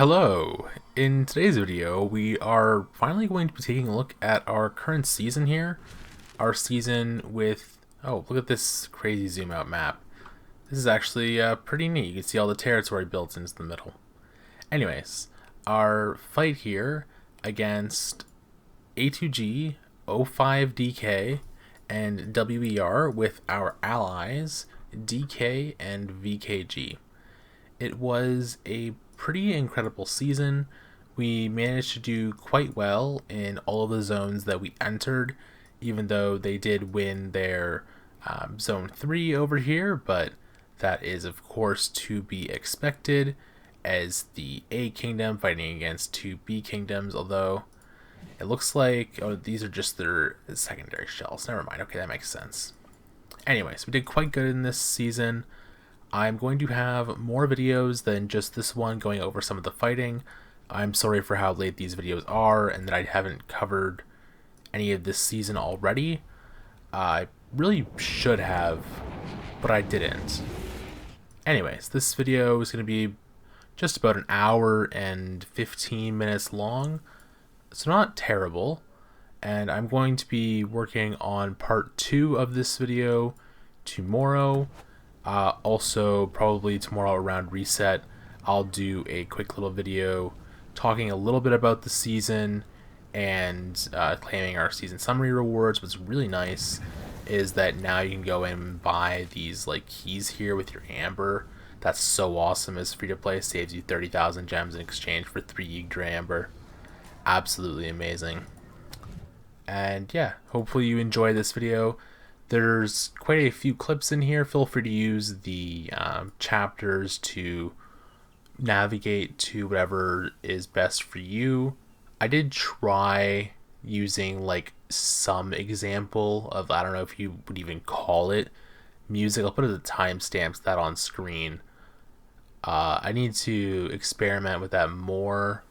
Hello! In today's video, we are finally going to be taking a look at our current season here. Our season with... oh, look at this crazy zoom out map. This is actually pretty neat. You can see all the territory built into the middle. Anyways, our fight here against A2G, O5DK, and WER with our allies, DK and VKG. It was a pretty incredible season. We managed to do quite well in all of the zones that we entered, even though they did win their zone 3 over here, but that is of course to be expected as the A kingdom fighting against two B kingdoms, although it looks like, oh, these are just their secondary shells. Never mind, okay, that makes sense. Anyways, we did quite good in this season. I'm going to have more videos than just this one going over some of the fighting. I'm sorry for how late these videos are and that I haven't covered any of this season already. I really should have, but I didn't. Anyways, this video is going to be just about an hour and 15 minutes long, so not terrible. And I'm going to be working on part 2 of this video tomorrow. Also, probably tomorrow around reset, I'll do a quick little video talking a little bit about the season and claiming our season summary rewards. What's really nice is that now you can go in and buy these like keys here with your amber. That's so awesome. It's free to play, saves you 30,000 gems in exchange for 3 Yggdra amber. Absolutely amazing. And yeah, hopefully you enjoy this video. There's quite a few clips in here. Feel free to use the chapters to navigate to whatever is best for you. I did try using like some example of, I don't know if you would even call it music. I'll put the timestamps that on screen. I need to experiment with that more.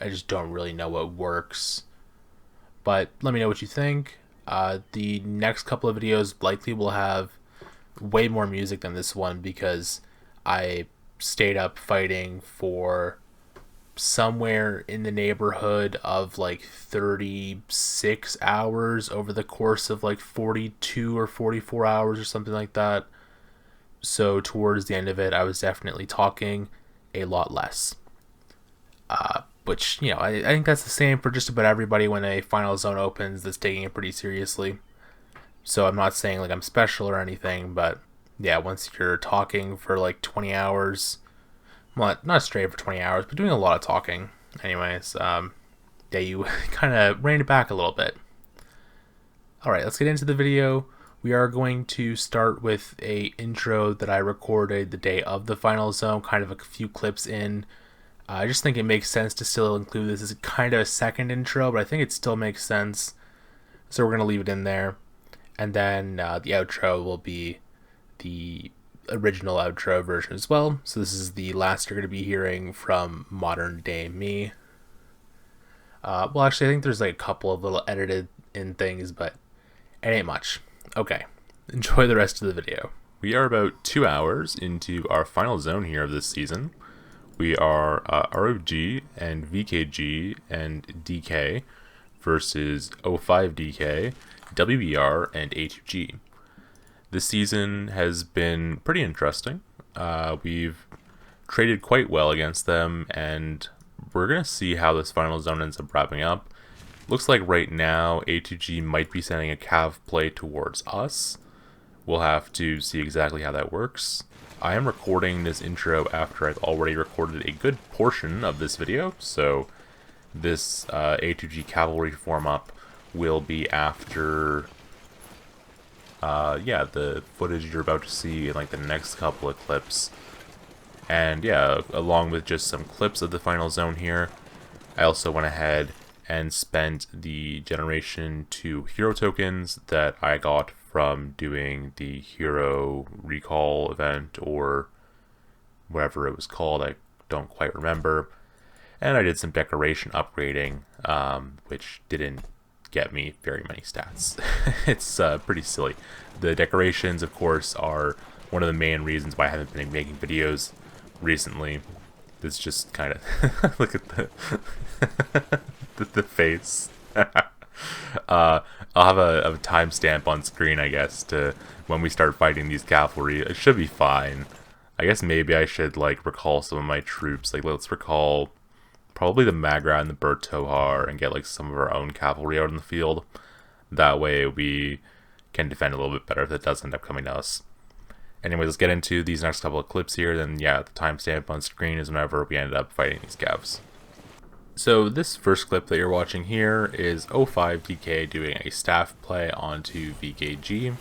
I just don't really know what works. But let me know what you think. The next couple of videos likely will have way more music than this one because I stayed up fighting for somewhere in the neighborhood of like 36 hours over the course of like 42 or 44 hours or something like that. So towards the end of it, I was definitely talking a lot less. Which, you know, I think that's the same for just about everybody when a final zone opens that's taking it pretty seriously. So I'm not saying like I'm special or anything, but yeah, once you're talking for like 20 hours, well, not straight for 20 hours, but doing a lot of talking. Anyways, yeah, you kind of rein it back a little bit. Alright, let's get into the video. We are going to start with a intro that I recorded the day of the final zone, kind of a few clips in. I just think it makes sense to still include this as kind of a second intro, but I think it still makes sense. So we're going to leave it in there. And then the outro will be the original outro version as well. So this is the last you're going to be hearing from modern day me. Well, actually, I think there's like a couple of little edited in things, but it ain't much. Okay, enjoy the rest of the video. We are about 2 hours into our final zone here of this season. We are RoG and VKG and DK versus O5DK, WER, and A2G. This season has been pretty interesting. We've traded quite well against them, and we're going to see how this final zone ends up wrapping up. Looks like right now A2G might be sending a cav play towards us. We'll have to see exactly how that works. I am recording this intro after I've already recorded a good portion of this video, so this A2G Cavalry form-up will be after, yeah, the footage you're about to see in like the next couple of clips. And yeah, along with just some clips of the final zone here, I also went ahead and spent the Generation 2 hero tokens that I got from doing the hero recall event or whatever it was called. I don't quite remember. And I did some decoration upgrading, which didn't get me very many stats. It's pretty silly. The decorations, of course, are one of the main reasons why I haven't been making videos recently. It's just kind of look at the the face. I'll have a timestamp on screen, I guess, to when we start fighting these cavalry. It should be fine. I guess maybe I should like recall some of my troops. Like let's recall probably the Magra and the Bertohar and get like some of our own cavalry out in the field. That way we can defend a little bit better if it does end up coming to us. Anyways, let's get into these next couple of clips here. Then yeah, the timestamp on screen is whenever we ended up fighting these Cavs. So this first clip that you're watching here is O5DK doing a staff play onto VKG.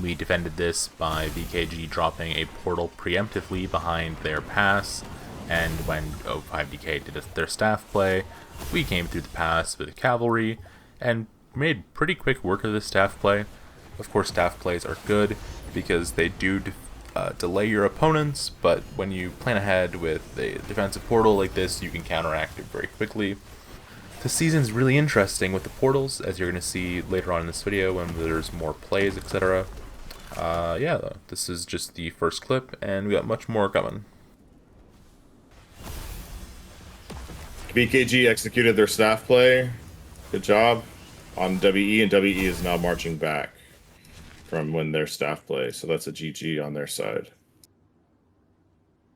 We defended this by VKG dropping a portal preemptively behind their pass, and when O5DK did their staff play, we came through the pass with the cavalry and made pretty quick work of this staff play. Of course, staff plays are good because they do delay your opponents, but when you plan ahead with a defensive portal like this, you can counteract it very quickly. The season's really interesting with the portals, as you're going to see later on in this video when there's more plays, etc. Yeah, this is just the first clip, and we got much more coming. VKG executed their staff play. Good job on WE, and WE is now marching back from when their staff play, so that's a GG on their side.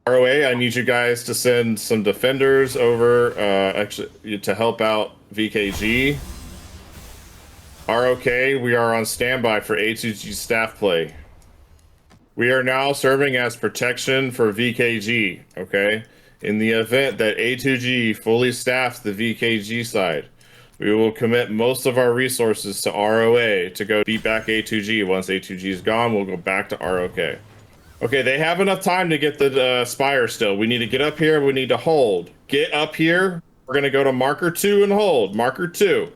ROA, I need you guys to send some defenders over actually to help out VKG. ROK, we are on standby for A2G staff play. We are now serving as protection for VKG, okay? In the event that A2G fully staffs the VKG side, we will commit most of our resources to ROA to go beat back A2G. Once A2G is gone, we'll go back to ROK. Okay, they have enough time to get the Spire still. We need to get up here. We need to hold. Get up here. We're going to go to marker 2 and hold. Marker 2.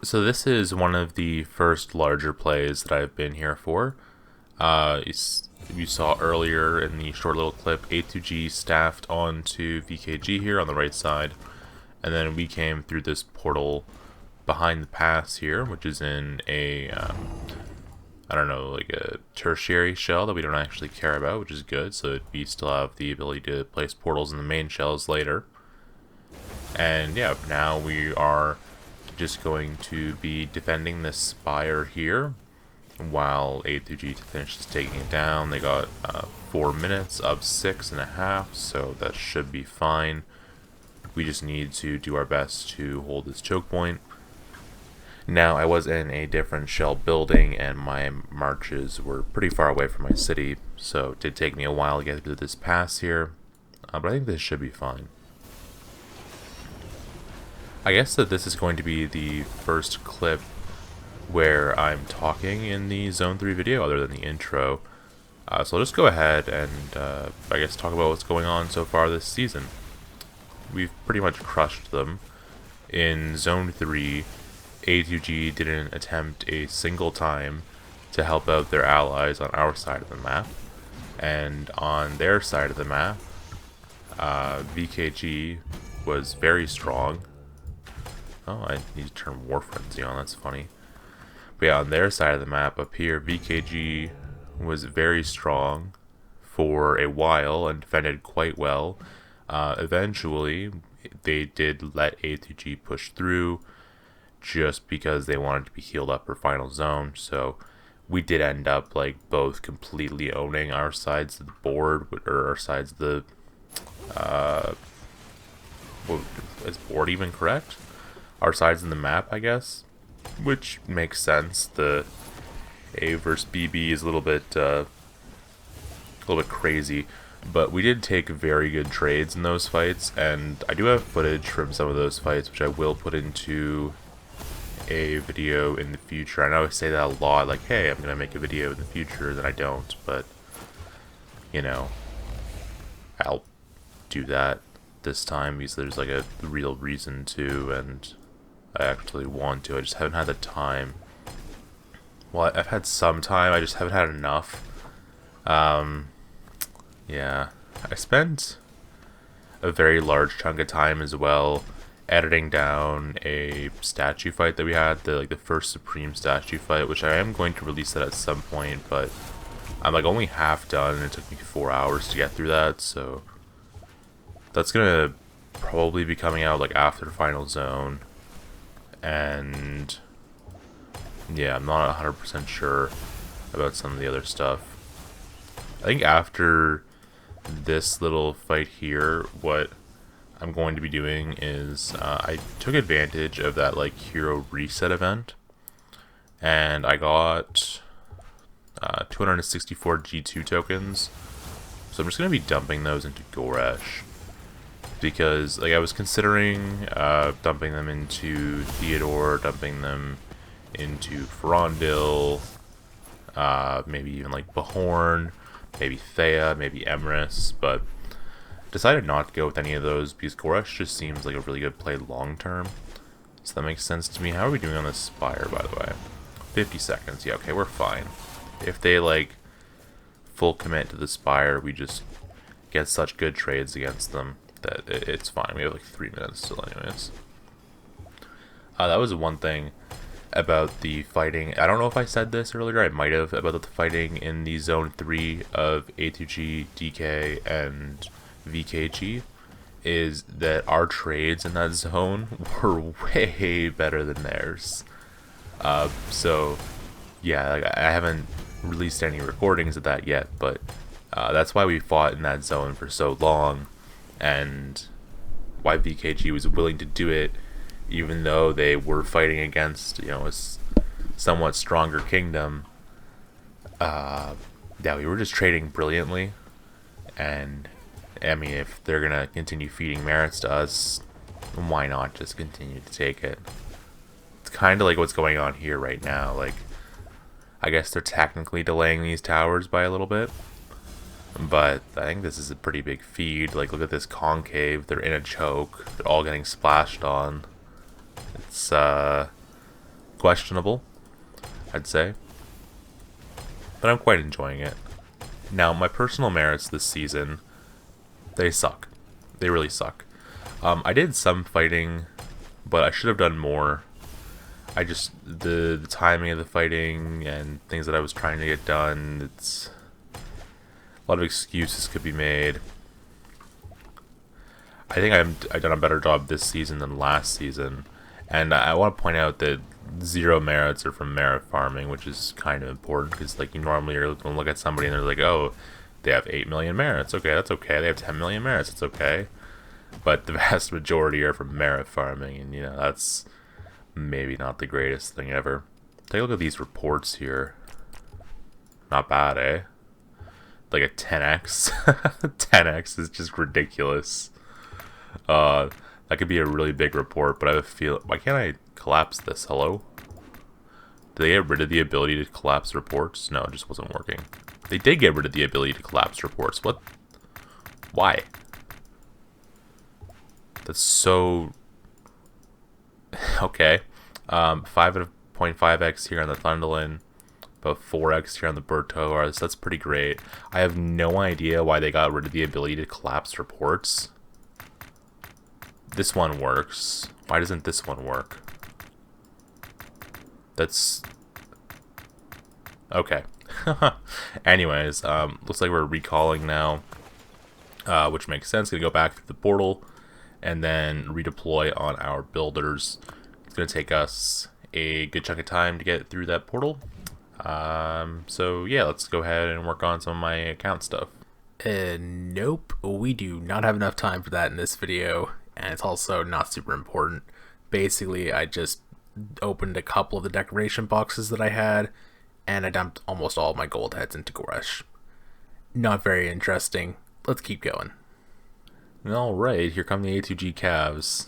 So this is one of the first larger plays that I've been here for. You saw earlier in the short little clip, A2G staffed onto VKG here on the right side. And then we came through this portal behind the pass here, which is in a, I don't know, like a tertiary shell that we don't actually care about, which is good. So we still have the ability to place portals in the main shells later. And yeah, now we are just going to be defending this Spire here while A2G finishes taking it down. They got 4 minutes of 6.5, so that should be fine. We just need to do our best to hold this choke point. Now, I was in a different shell building, and my marches were pretty far away from my city, so it did take me a while to get through this pass here, but I think this should be fine. I guess that this is going to be the first clip where I'm talking in the Zone 3 video, other than the intro. So I'll just go ahead and, I guess, talk about what's going on so far this season. We've pretty much crushed them. In Zone 3, A2G didn't attempt a single time to help out their allies on our side of the map. And on their side of the map, VKG was very strong. Oh, I need to turn War Frenzy on, that's funny. But yeah, on their side of the map up here, VKG was very strong for a while and defended quite well. Eventually, they did let A2G push through just because they wanted to be healed up for final zone. So we did end up like both completely owning our sides of the board, or our sides of the is board even correct? Our sides in the map, I guess, which makes sense. The A versus BB is a little bit crazy. But we did take very good trades in those fights, and I do have footage from some of those fights, which I will put into a video in the future. I know I say that a lot, like, hey, I'm going to make a video in the future, then I don't, but, you know, I'll do that this time because there's, like, a real reason to, and I actually want to. I just haven't had the time. Well, I've had some time, I just haven't had enough. Yeah, I spent a very large chunk of time as well editing down a statue fight that we had, the first Supreme statue fight, which I am going to release that at some point, but I'm like only half done and it took me 4 hours to get through that, so That's gonna probably be coming out like after the final zone, and yeah, I'm not 100% sure about some of the other stuff. I think after this little fight here, what I'm going to be doing is I took advantage of that like hero reset event, and I got 264 G2 tokens. So I'm just going to be dumping those into Goresh, because like I was considering dumping them into Theodore, dumping them into Ferondil, maybe even like Bahorn, maybe Thea, maybe Emrys, but decided not to go with any of those because Goresh just seems like a really good play long term. So that makes sense to me. How are we doing on this Spire, by the way? 50 seconds. Yeah, okay, we're fine. If they like full commit to the Spire, we just get such good trades against them that it's fine. We have like 3 minutes still anyways. That was one thing about the fighting. I don't know if I said this earlier, I might have, about the fighting in the Zone 3 of A2G, DK, and VKG, is that our trades in that zone were way better than theirs. So, yeah, like, I haven't released any recordings of that yet, but that's why we fought in that zone for so long, and why VKG was willing to do it, even though they were fighting against, you know, a somewhat stronger kingdom. Yeah, we were just trading brilliantly, and I mean, if they're gonna continue feeding merits to us, why not just continue to take it? It's kind of like what's going on here right now. Like, I guess they're technically delaying these towers by a little bit, but I think this is a pretty big feed. Like, look at this concave. They're in a choke. They're all getting splashed on. It's questionable, I'd say, but I'm quite enjoying it. Now, my personal merits this season, they suck. They really suck. I did some fighting, but I should have done more. I just, the timing of the fighting and things that I was trying to get done, it's a lot of excuses could be made. I think I've done a better job this season than last season, and I want to point out that 0 merits are from merit farming, which is kind of important, because like you normally are going to look at somebody and they're like, oh, they have 8 million merits. Okay, that's okay. They have 10 million merits. It's okay. But the vast majority are from merit farming, and you know, that's maybe not the greatest thing ever. Take a look at these reports here. Not bad, eh? Like a 10x. 10x is just ridiculous. That could be a really big report, but I have a feel. Why can't I collapse this? Hello? Did they get rid of the ability to collapse reports? No, it just wasn't working. They did get rid of the ability to collapse reports. What? Why? That's so... Okay. 5.5x here on the Thunderlin. About 4x here on the Berto. So that's pretty great. I have no idea why they got rid of the ability to collapse reports. This one works. Why doesn't this one work? That's... Okay. Anyways, looks like we're recalling now, which makes sense. Gonna go back through the portal and then redeploy on our builders. It's gonna take us a good chunk of time to get through that portal. So yeah, let's go ahead and work on some of my account stuff. Nope, we do not have enough time for that in this video, and it's also not super important. Basically, I just opened a couple of the decoration boxes that I had, and I dumped almost all of my gold heads into Goresh. Not very interesting. Let's keep going. Alright, here come the A2G Cavs.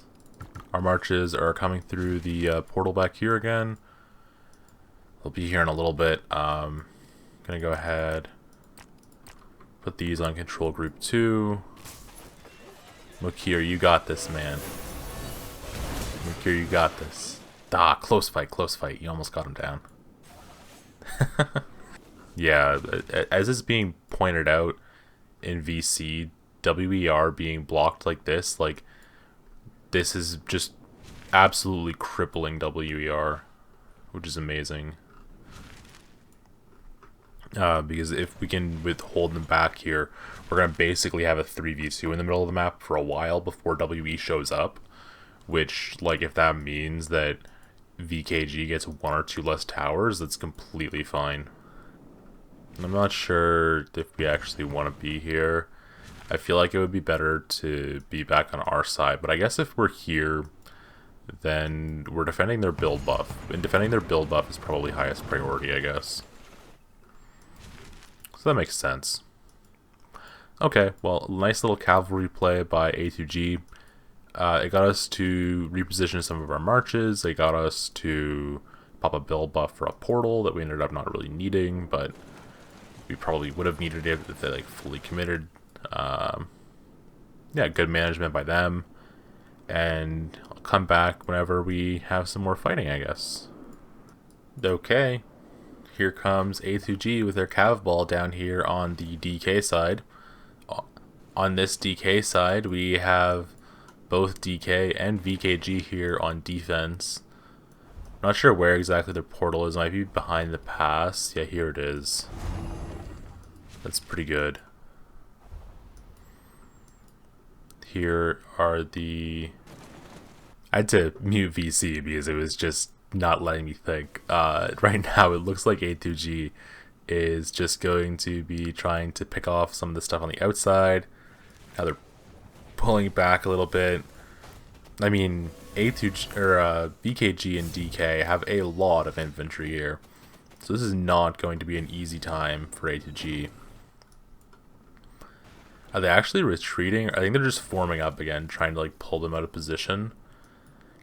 Our marches are coming through the portal back here again. They'll be here in a little bit. Gonna go ahead, put these on control group 2. Look here, you got this, man. Look here, you got this. Ah, close fight, close fight. You almost got him down. Yeah, as is being pointed out in VC, WER being blocked like this is just absolutely crippling WER, which is amazing. Because if we can withhold them back here, we're going to basically have a 3v2 in the middle of the map for a while before WE shows up. Which, like, if that means that VKG gets 1 or 2 less towers, that's completely fine. I'm not sure if we actually want to be here. I feel like it would be better to be back on our side, but I guess if we're here, then we're defending their build buff. And defending their build buff is probably highest priority, I guess. So that makes sense. Okay, well, nice little cavalry play by A2G. It got us to reposition some of our marches. It got us to pop a build buff for a portal that we ended up not really needing, but we probably would have needed it if they like fully committed. Yeah, good management by them. And I'll come back whenever we have some more fighting, I guess. Okay, here comes A2G with their cav ball down here on the DK side. On this DK side, we have both DK and VKG here on defense. Not sure where exactly their portal is. It might be behind the pass. Yeah, here it is. That's pretty good. Here are the... I had to mute VC because it was just not letting me think. Right now, it looks like A2G is just going to be trying to pick off some of the stuff on the outside. Now they're pulling back a little bit. I mean, A2G or VKG and DK have a lot of infantry here, so this is not going to be an easy time for A2G. Are they actually retreating? I think they're just forming up again, trying to like pull them out of position,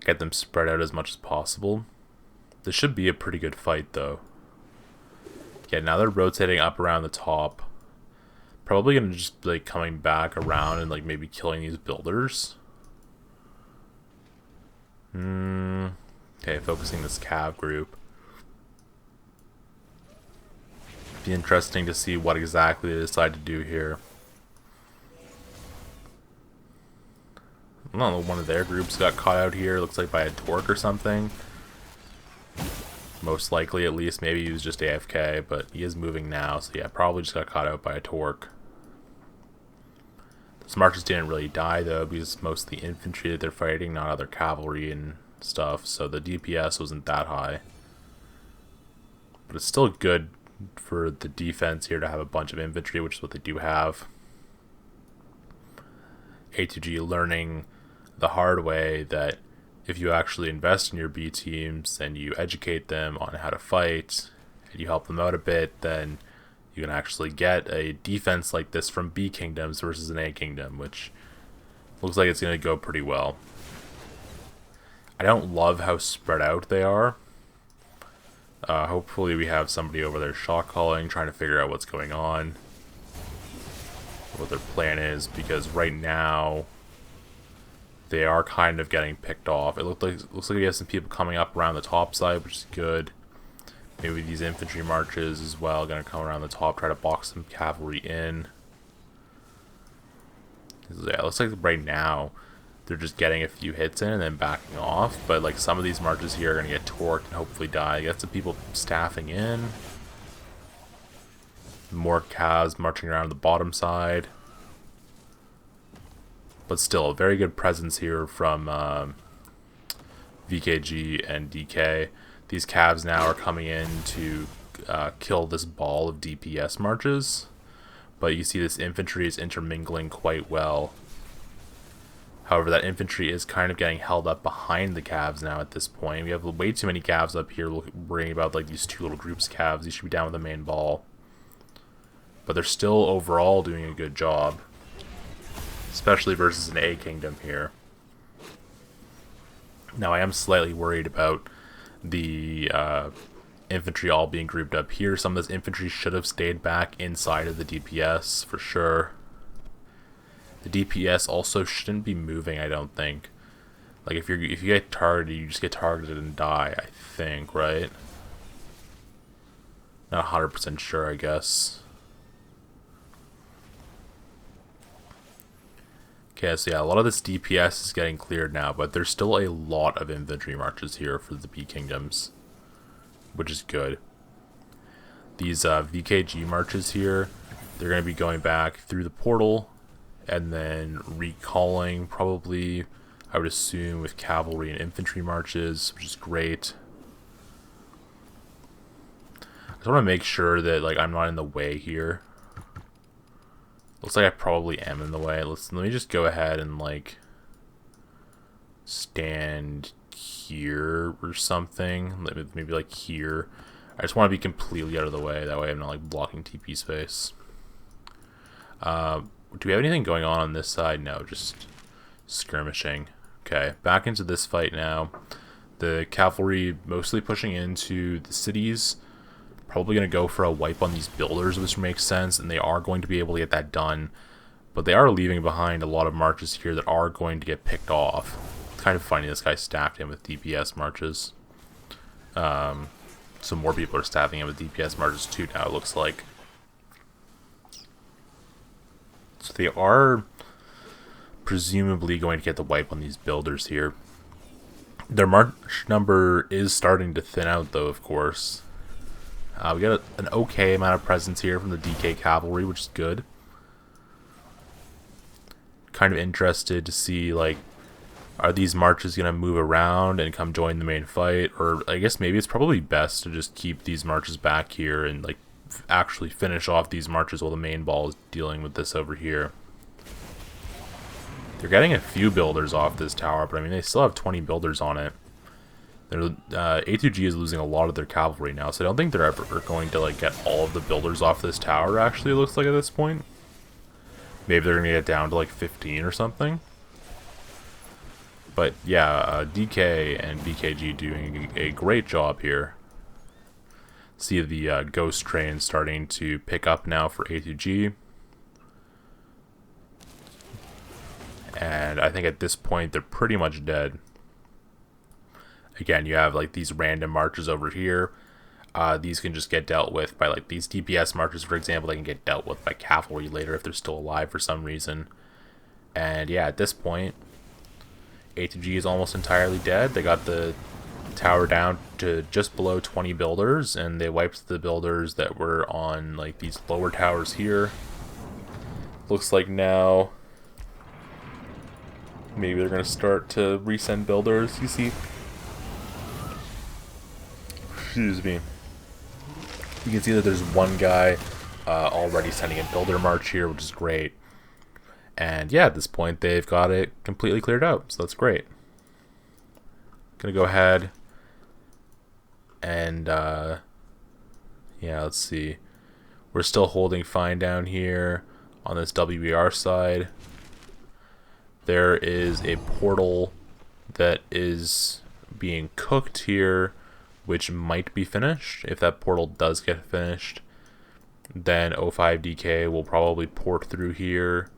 get them spread out as much as possible. This should be a pretty good fight, though. Yeah, now they're rotating up around the top. Probably gonna just like coming back around and like maybe killing these builders. Okay, focusing this cav group. Be interesting to see what exactly they decide to do here. I don't know, one of their groups got caught out here, looks like by a torque or something. Most likely, at least. Maybe he was just AFK, but he is moving now, so yeah, probably just got caught out by a torque. Those marches didn't really die, though, because most of the infantry that they're fighting, not other cavalry and stuff, so the DPS wasn't that high. But it's still good for the defense here to have a bunch of infantry, which is what they do have. A2G learning the hard way that if you actually invest in your B teams and you educate them on how to fight and you help them out a bit, then you can actually get a defense like this from B kingdoms versus an A kingdom, which looks like it's going to go pretty well. I don't love how spread out they are. Hopefully we have somebody over there shotcalling, trying to figure out what's going on, what their plan is, because right now they are kind of getting picked off. It looks like we have some people coming up around the top side, which is good. Maybe these infantry marches as well going to come around the top, try to box some cavalry in. Yeah, it looks like right now they're just getting a few hits in and then backing off, but like some of these marches here are going to get torqued and hopefully die. Get some people staffing in. More Cavs marching around the bottom side. But still, a very good presence here from VKG and DK. These Cavs now are coming in to kill this ball of DPS marches. But you see this infantry is intermingling quite well. However, that infantry is kind of getting held up behind the Cavs now at this point. We have way too many Cavs up here worrying about like these two little groups of Cavs. These should be down with the main ball. But they're still overall doing a good job. Especially versus an A kingdom here. Now I am slightly worried about the infantry all being grouped up here. Some of this infantry should have stayed back inside of the DPS for sure. The DPS also shouldn't be moving, I don't think. Like if you get targeted, you just get targeted and die, I think, right? Not 100% sure, I guess. Okay, so yeah, a lot of this DPS is getting cleared now, but there's still a lot of infantry marches here for the B kingdoms, which is good. These VKG marches here they're going to be going back through the portal and then recalling, probably, I would assume, with cavalry and infantry marches, which is great. I just want to make sure that like I'm not in the way here. Looks like I probably am in the way. Let me just go ahead and like stand here or something. Maybe like here. I just want to be completely out of the way. That way I'm not like blocking TP space. Do we have anything going on this side? No, just skirmishing. Okay, back into this fight now. The cavalry mostly pushing into the cities. Probably going to go for a wipe on these builders, which makes sense, and they are going to be able to get that done. But they are leaving behind a lot of marches here that are going to get picked off. It's kind of funny, this guy staffed him with DPS marches. So more people are staffing him with DPS marches too now, it looks like. So they are presumably going to get the wipe on these builders here. Their march number is starting to thin out, though, of course. We got an okay amount of presence here from the DK Cavalry, which is good. Kind of interested to see, like, are these marches going to move around and come join the main fight? Or I guess maybe it's probably best to just keep these marches back here and, like, actually finish off these marches while the main ball is dealing with this over here. They're getting a few builders off this tower, but I mean, they still have 20 builders on it. A2G is losing a lot of their cavalry now, so I don't think they're ever going to like get all of the builders off this tower, actually, it looks like at this point. Maybe they're going to get down to like 15 or something. But yeah, DK and VKG doing a great job here. See the ghost train starting to pick up now for A2G. And I think at this point they're pretty much dead. Again, you have like these random marches over here. These can just get dealt with by like these DPS marches, for example. They can get dealt with by cavalry later if they're still alive for some reason. And yeah, at this point, A2G is almost entirely dead. They got the tower down to just below 20 builders, and they wiped the builders that were on like these lower towers here. Looks like now maybe they're going to start to resend builders. You see, excuse me, you can see that there's one guy already sending a builder march here, which is great. And yeah, at this point they've got it completely cleared out, so that's great. Gonna go ahead and yeah, let's see, we're still holding fine down here on this WER side. There is a portal that is being cooked here, which might be finished. If that portal does get finished, then O5DK will probably port through here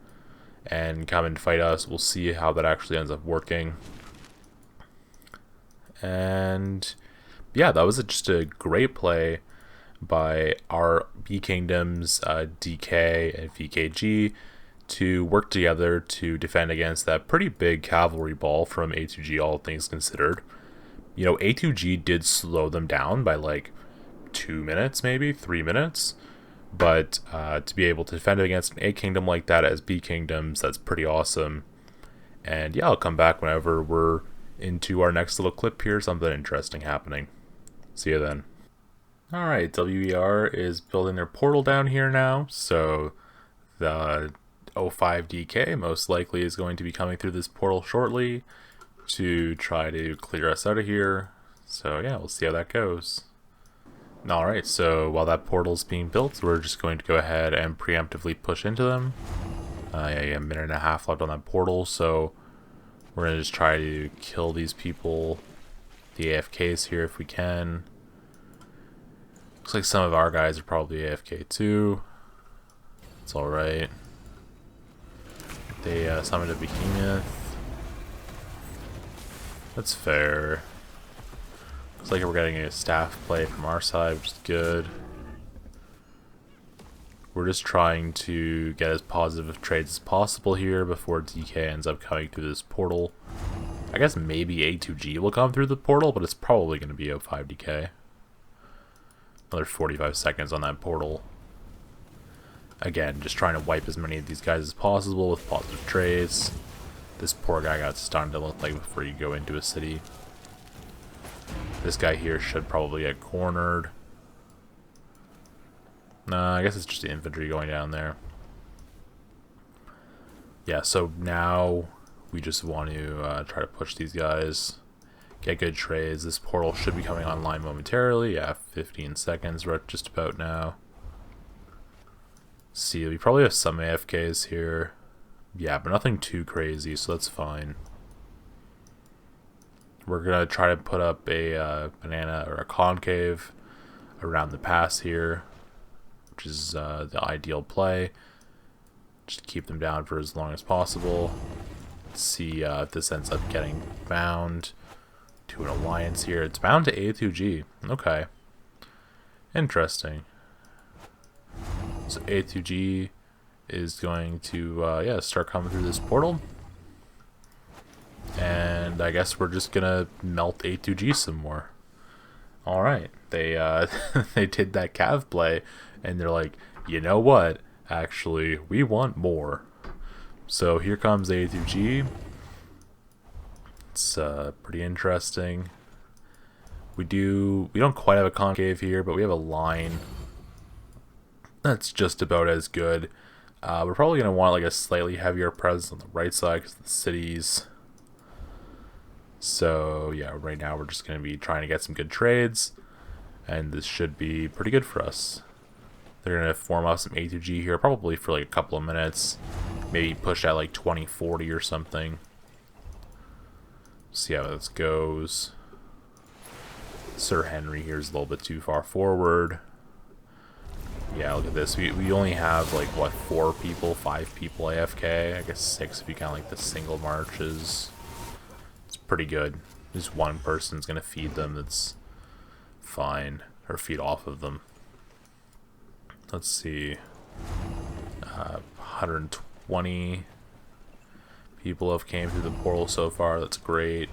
and come and fight us. We'll see how that actually ends up working. And yeah, that was just a great play by our B Kingdoms, DK and VKG, to work together to defend against that pretty big cavalry ball from A2G, all things considered. You know, A2G did slow them down by like 2 minutes, maybe 3 minutes. But to be able to defend against an A Kingdom like that as B Kingdoms, that's pretty awesome. And yeah, I'll come back whenever we're into our next little clip here, something interesting happening. See you then. Alright, WER is building their portal down here now, so the O5DK most likely is going to be coming through this portal shortly to try to clear us out of here. So yeah, we'll see how that goes. Alright, so while that portal's being built, we're just going to go ahead and preemptively push into them. Yeah, a minute and a half left on that portal, so we're going to just try to kill these people, the AFKs here if we can. Looks like some of our guys are probably AFK too. It's alright. They summoned a behemoth. That's fair. Looks like we're getting a staff play from our side, which is good. We're just trying to get as positive of trades as possible here before DK ends up coming through this portal. I guess maybe A2G will come through the portal, but it's probably going to be O5DK. Another 45 seconds on that portal. Again, just trying to wipe as many of these guys as possible with positive trades. This poor guy got stunned, it looked like, before you go into a city. This guy here should probably get cornered. Nah, I guess it's just the infantry going down there. Yeah, so now we just want to try to push these guys. Get good trades. This portal should be coming online momentarily. Yeah, 15 seconds right just about now. See, we probably have some AFKs here. Yeah, but nothing too crazy, so that's fine. We're going to try to put up a banana or a concave around the pass here, which is the ideal play. Just keep them down for as long as possible. See if this ends up getting bound to an alliance here. It's bound to A2G. Okay. Interesting. So A2G is going to yeah, start coming through this portal. And I guess we're just gonna melt A2G some more. Alright. They they did that Cav play and they're like, you know what? Actually, we want more. So here comes A2G. It's pretty interesting. We don't quite have a concave here, but we have a line that's just about as good. We're probably going to want like a slightly heavier presence on the right side because of the cities. So yeah, right now we're just going to be trying to get some good trades, and this should be pretty good for us. They're going to form up some A2G here, probably for like a couple of minutes. Maybe push at like 20-40 or something. See how this goes. Sir Henry here is a little bit too far forward. Yeah, look at this. We only have like, what, 4 people, 5 people AFK? I guess 6 if you count like the single marches. It's pretty good. Just one person's going to feed them. That's fine. Or feed off of them. Let's see. 120 people have came through the portal so far. That's great.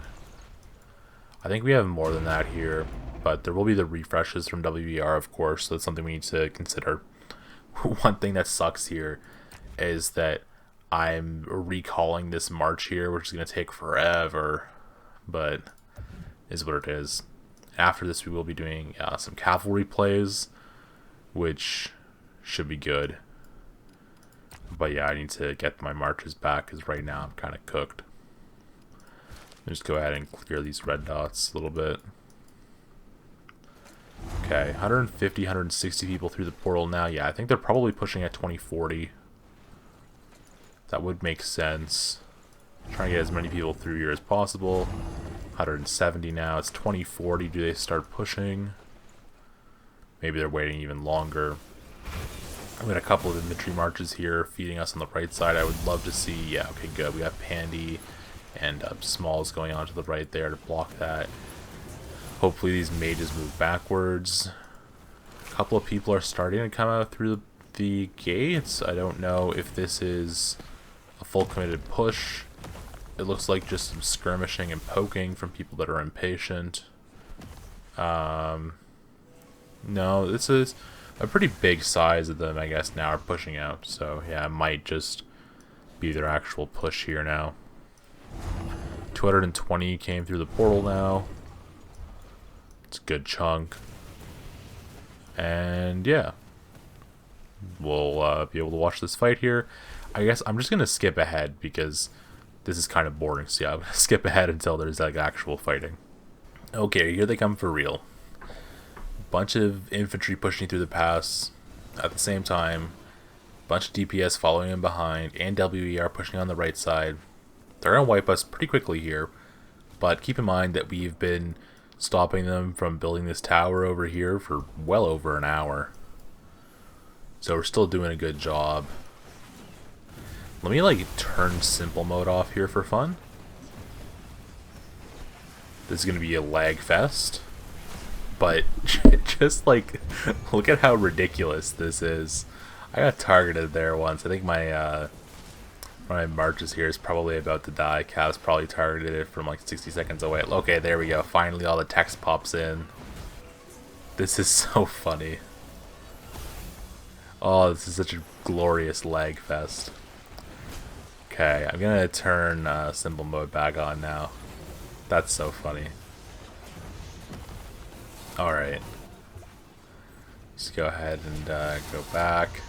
I think we have more than that here, but there will be the refreshes from WER, of course, so that's something we need to consider. One thing that sucks here is that I'm recalling this march here, which is going to take forever, but is what it is. After this, we will be doing some cavalry plays, which should be good. But yeah, I need to get my marches back because right now I'm kind of cooked. Just go ahead and clear these red dots a little bit. Okay, 150, 160 people through the portal now. Yeah, I think they're probably pushing at 2040. That would make sense. Trying to get as many people through here as possible. 170 now. It's 2040. Do they start pushing? Maybe they're waiting even longer. We got a couple of infantry marches here feeding us on the right side. I would love to see. Yeah, okay, good. We got Pandy and Smalls going on to the right there to block that. Hopefully these mages move backwards. A couple of people are starting to come out through the gates. I don't know if this is a full committed push. It looks like just some skirmishing and poking from people that are impatient. No, this is a pretty big size of them, I guess, now are pushing out. So yeah, it might just be their actual push here now. 220 came through the portal now. It's a good chunk. And yeah, we'll be able to watch this fight here. I guess I'm just going to skip ahead because this is kind of boring. So yeah, I'm going to skip ahead until there's like actual fighting. Okay, here they come for real. Bunch of infantry pushing through the pass at the same time. Bunch of DPS following them behind, and WER pushing on the right side. They're going to wipe us pretty quickly here, but keep in mind that we've been stopping them from building this tower over here for well over an hour. So we're still doing a good job. Let me like turn simple mode off here for fun. This is going to be a lag fest, but just like look at how ridiculous this is. I got targeted there once. I think my marches here is probably about to die. Cavs probably targeted it from like 60 seconds away. Okay, there we go. Finally all the text pops in. This is so funny. Oh, this is such a glorious lag fest. Okay, I'm gonna turn simple mode back on now. That's so funny. Alright. Let's go ahead and go back.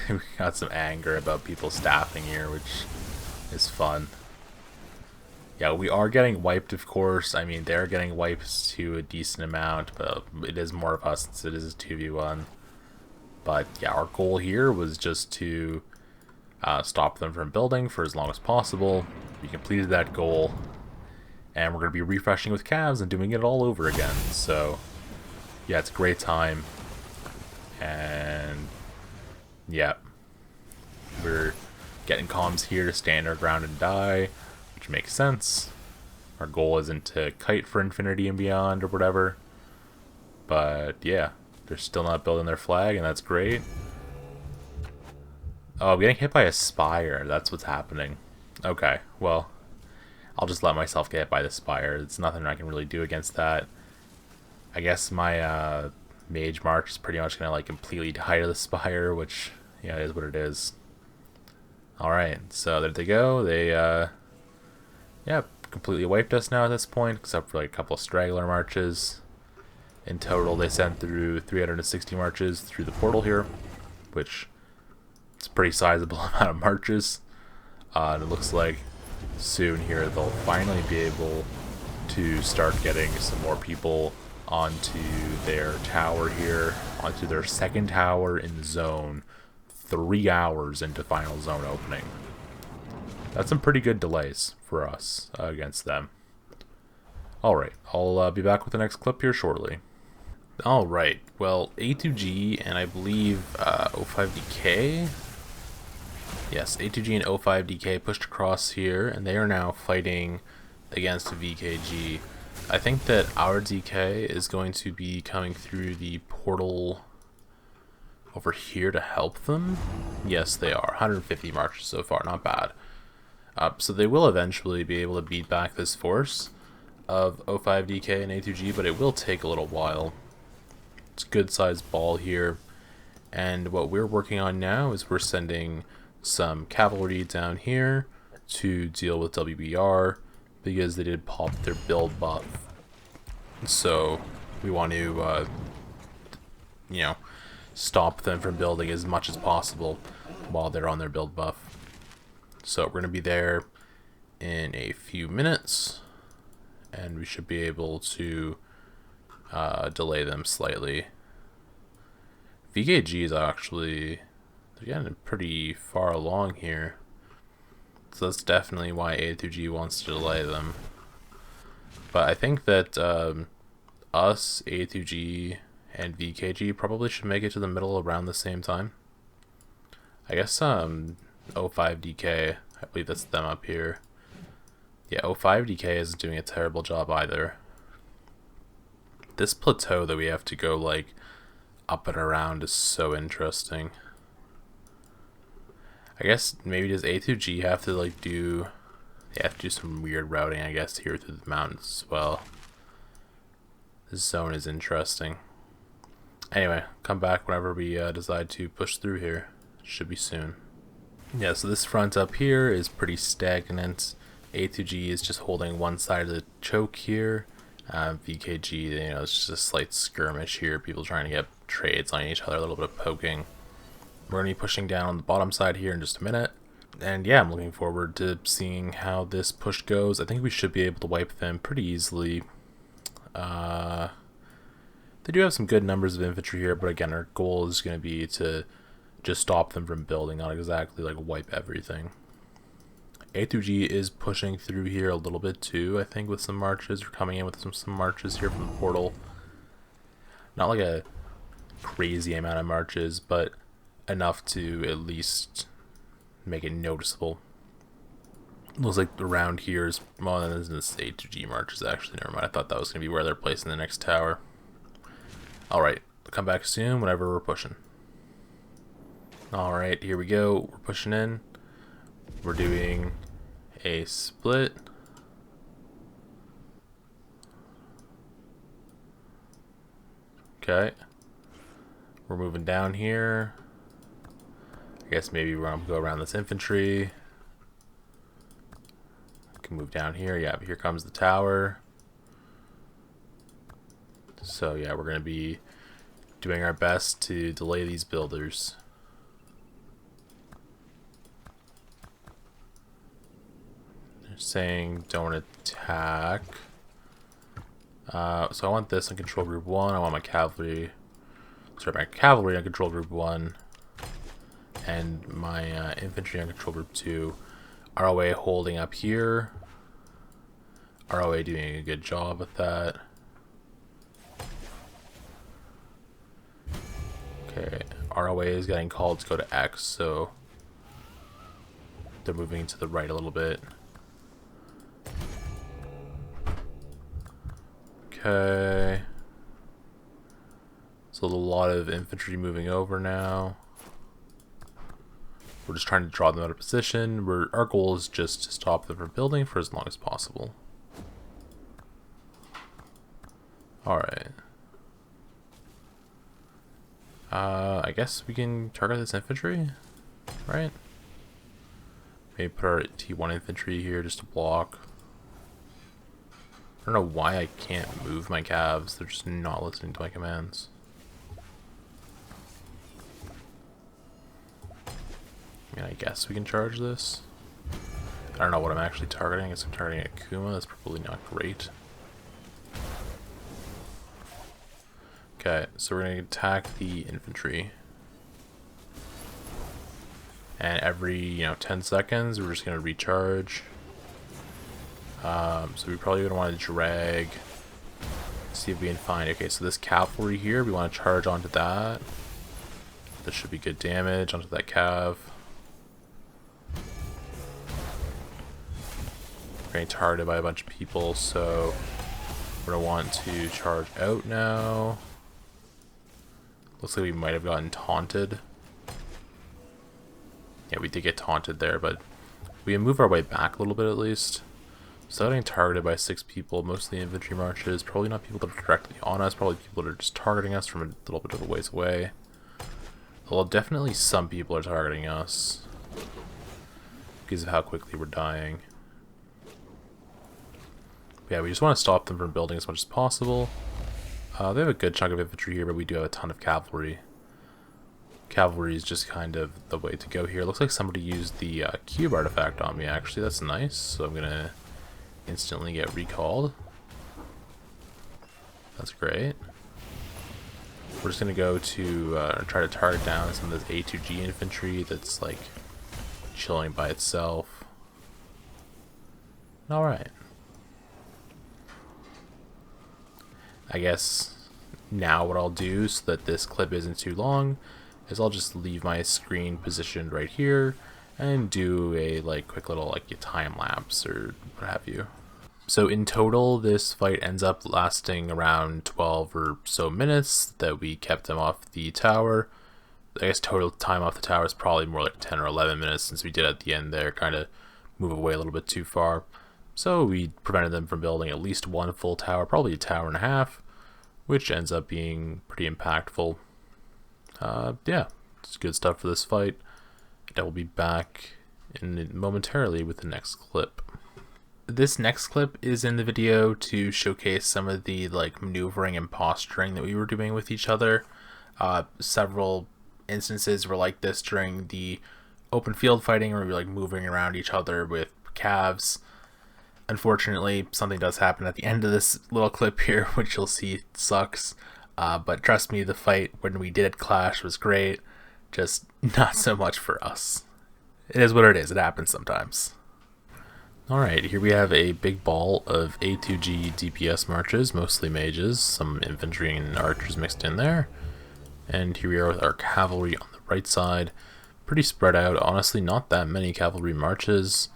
We got some anger about people staffing here, which is fun. Yeah, we are getting wiped, of course. I mean, they're getting wiped to a decent amount, but it is more of us since it is a 2v1. But yeah, our goal here was just to stop them from building for as long as possible. We completed that goal, and we're going to be refreshing with Cavs and doing it all over again. So yeah, it's a great time. And yeah, we're getting comms here to stand our ground and die, which makes sense. Our goal isn't to kite for infinity and beyond or whatever. But yeah, they're still not building their flag, and that's great. Oh, I'm getting hit by a Spire. That's what's happening. Okay, well, I'll just let myself get hit by the Spire. There's nothing I can really do against that. I guess my Mage March is pretty much going to like completely die to the Spire, which, yeah, it is what it is. Alright, so there they go. They, yeah, completely wiped us now at this point, except for like a couple of straggler marches. In total, they sent through 360 marches through the portal here, which is a pretty sizable amount of marches. And it looks like soon here they'll finally be able to start getting some more people onto their tower here, onto their second tower in the zone, 3 hours into final zone opening. That's some pretty good delays for us against them. Alright, I'll be back with the next clip here shortly. Alright, well, A2G and I believe O5DK. Yes, A2G and O5DK pushed across here, and they are now fighting against VKG. I think that our DK is going to be coming through the portal over here to help them. Yes, they are. 150 marches so far, not bad. So they will eventually be able to beat back this force of O5DK and A2G, but it will take a little while. It's a good sized ball here, and what we're working on now is we're sending some cavalry down here to deal with WER because they did pop their build buff. So we want to, you know, stop them from building as much as possible while they're on their build buff. So we're going to be there in a few minutes, and we should be able to delay them slightly. VKG is actually, they're getting pretty far along here, so that's definitely why A2G wants to delay them. But I think that us, A2G, and VKG probably should make it to the middle around the same time. I guess O5DK, I believe that's them up here. Yeah, O5DK isn't doing a terrible job either. This plateau that we have to go like up and around is so interesting. I guess maybe does A2G have to like do, they have to do some weird routing, I guess, here through the mountains as well. This zone is interesting. Anyway, come back whenever we decide to push through here. Should be soon. Yeah, so this front up here is pretty stagnant. A2G is just holding one side of the choke here. VKG, you know, it's just a slight skirmish here. People trying to get trades on each other, a little bit of poking. We're going to be pushing down on the bottom side here in just a minute. And yeah, I'm looking forward to seeing how this push goes. I think we should be able to wipe them pretty easily. They do have some good numbers of infantry here, but again, our goal is going to be to just stop them from building, not exactly like wipe everything. A2G is pushing through here a little bit too, I think, with some marches. We're coming in with some marches here from the portal. Not like a crazy amount of marches, but enough to at least make it noticeable. Looks like around here is, well, this is A2G marches actually, never mind. I thought that was going to be where they're placing the next tower. Alright, come back soon whenever we're pushing. Alright, here we go. We're pushing in. We're doing a split. Okay. We're moving down here. I guess maybe we're gonna go around this infantry. Can move down here. Yeah, but here comes the tower. So yeah, we're gonna be doing our best to delay these builders. They're saying don't attack. So I want this on control group 1. I want my cavalry. Sorry, my cavalry on control group 1. And my infantry on control group 2. ROA holding up here. ROA doing a good job with that. Okay, ROA is getting called to go to X, so they're moving to the right a little bit. Okay. So a lot of infantry moving over now. We're just trying to draw them out of position. Our goal is just to stop them from building for as long as possible. Alright. I guess we can target this infantry, right? Maybe put our T1 infantry here just to block. I don't know why I can't move my Cavs. They're just not listening to my commands. I mean, I guess we can charge this. I don't know what I'm actually targeting. I guess I'm targeting a Kuma. That's probably not great. Okay, so we're going to attack the infantry. And every, 10 seconds, we're just going to recharge. So we're probably going to want to drag, see if we can find, okay, so this cavalry here, we want to charge onto that. This should be good damage onto that cav. We're getting targeted by a bunch of people, so we're going to want to charge out now. Looks like we might have gotten taunted. Yeah, we did get taunted there, but we can move our way back a little bit at least. So getting targeted by 6 people, mostly infantry marches, probably not people that are directly on us, probably people that are just targeting us from a little bit of a ways away. Well, definitely some people are targeting us because of how quickly we're dying. But yeah, we just want to stop them from building as much as possible. They have a good chunk of infantry here, but we do have a ton of cavalry. Cavalry is just kind of the way to go here. Looks like somebody used the cube artifact on me, actually. That's nice. So I'm going to instantly get recalled. That's great. We're just going to go to try to target down some of this A2G infantry that's like chilling by itself. Alright. I guess now what I'll do so that this clip isn't too long is I'll just leave my screen positioned right here and do a quick little a time lapse or what have you. So in total, this fight ends up lasting around 12 or so minutes that we kept them off the tower. I guess total time off the tower is probably more like 10 or 11 minutes, since we did at the end there kind of move away a little bit too far. So we prevented them from building at least one full tower, probably a tower and a half, which ends up being pretty impactful. Yeah, it's good stuff for this fight. And I will be back momentarily with the next clip. This next clip is in the video to showcase some of the maneuvering and posturing that we were doing with each other. Several instances were like this during the open field fighting, where we were moving around each other with calves. Unfortunately, something does happen at the end of this little clip here, which you'll see sucks. But trust me, the fight when we did clash was great. Just not so much for us. It is what it is. It happens sometimes. Alright, here we have a big ball of A2G DPS marches, mostly mages, some infantry and archers mixed in there. And here we are with our cavalry on the right side. Pretty spread out, honestly not that many cavalry marches.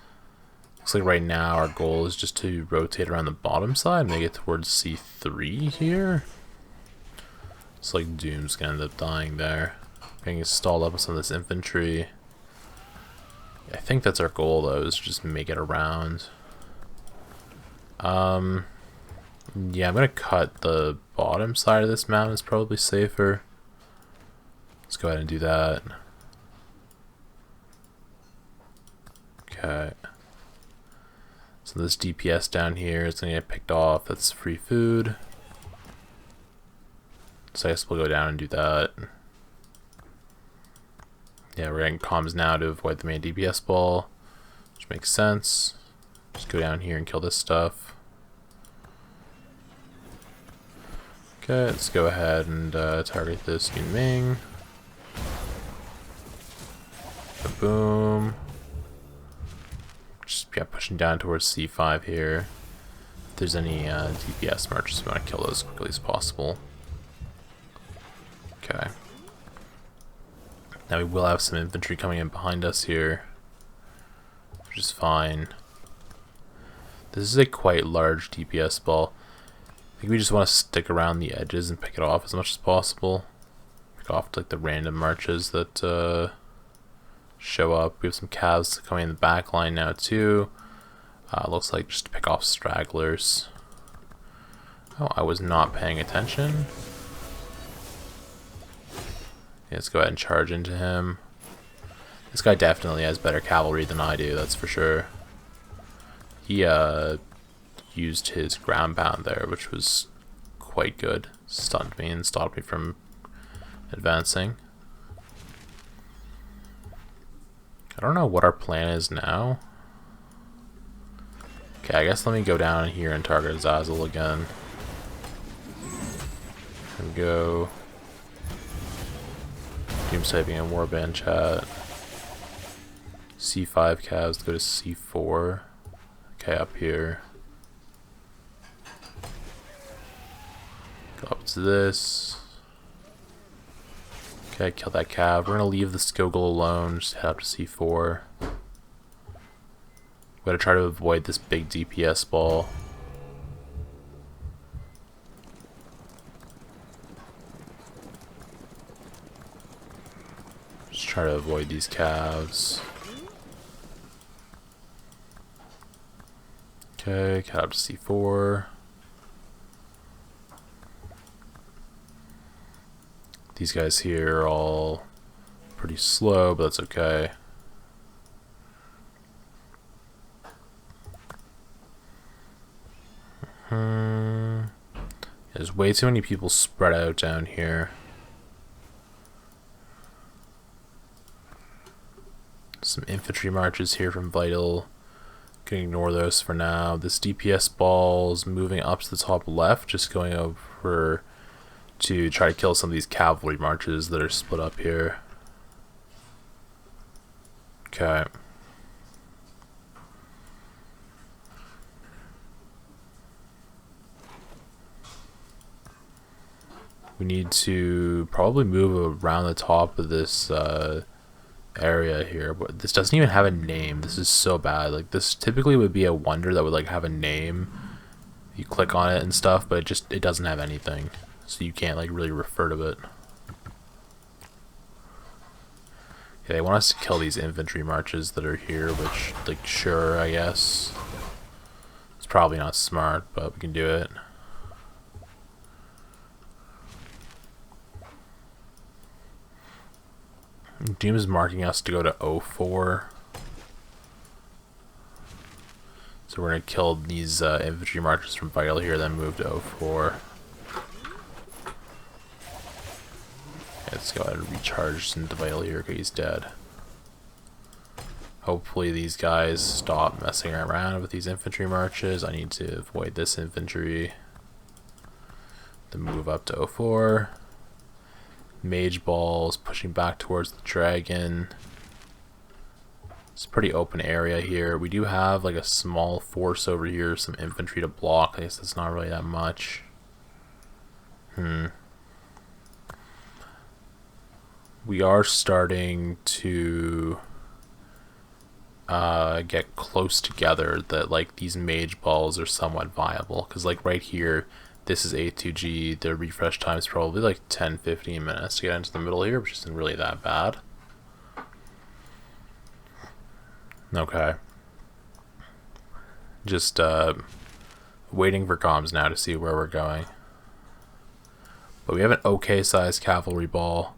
Looks like right now our goal is just to rotate around the bottom side, make it towards C3 here. Looks like Doom's gonna end up dying there. Getting stalled up with some of this infantry. I think that's our goal though, is just make it around. Yeah, I'm gonna cut the bottom side of this mountain, is probably safer. go ahead and do that. Okay. So this DPS down here is going to get picked off. That's free food. So I guess we'll go down and do that. Yeah, we're getting comms now to avoid the main DPS ball, which makes sense. Just go down here and kill this stuff. Okay, let's go ahead and target this Yun Ming. Boom. Just pushing down towards C5 here. If there's any DPS marches, we want to kill those as quickly as possible. Okay. Now we will have some infantry coming in behind us here, which is fine. This is a quite large DPS ball. I think we just want to stick around the edges and pick it off as much as possible. Pick off like the random marches that show up. We have some Cavs coming in the back line now too. Looks like just to pick off stragglers. Oh, I was not paying attention. Yeah, let's go ahead and charge into him. This guy definitely has better cavalry than I do, that's for sure. He used his ground pound there, which was quite good. Stunned me and stopped me from advancing. I don't know what our plan is now. Okay, I guess let me go down here and target Azazel again. There we go. Doom saving and warband chat. C5 Cavs go to C4. Okay, up here. Go up to this. Okay, kill that Cav. We're gonna leave the Skogul alone, just head up to C4. We gotta try to avoid this big DPS ball. Just try to avoid these Cavs. Okay, cut up to C4. These guys here are all pretty slow, but that's okay. There's way too many people spread out down here. Some infantry marches here from Vital. Can ignore those for now. This DPS ball is moving up to the top left, just going over to try to kill some of these cavalry marches that are split up here. Okay. We need to probably move around the top of this area here, but this doesn't even have a name. This is so bad. Like, this typically would be a wonder that would like have a name. You click on it and stuff, but it doesn't have anything, so you can't like really refer to it. Yeah, they want us to kill these infantry marches that are here, which, like, sure, I guess. It's probably not smart, but we can do it. Doom is marking us to go to O4. So we're going to kill these infantry marches from Vital here, then move to O4. Let's go ahead and recharge into Vital here because he's dead. Hopefully these guys stop messing around with these infantry marches. I need to avoid this infantry. Then move up to O4. Mage balls pushing back towards the dragon. It's a pretty open area here. We do have like a small force over here, some infantry to block. I guess that's not really that much. We are starting to get close together that like these mage balls are somewhat viable, because like right here, this is A2G. The refresh time is probably like 10-15 minutes to get into the middle here, which isn't really that bad. Okay. Just waiting for comms now to see where we're going. But we have an okay sized cavalry ball.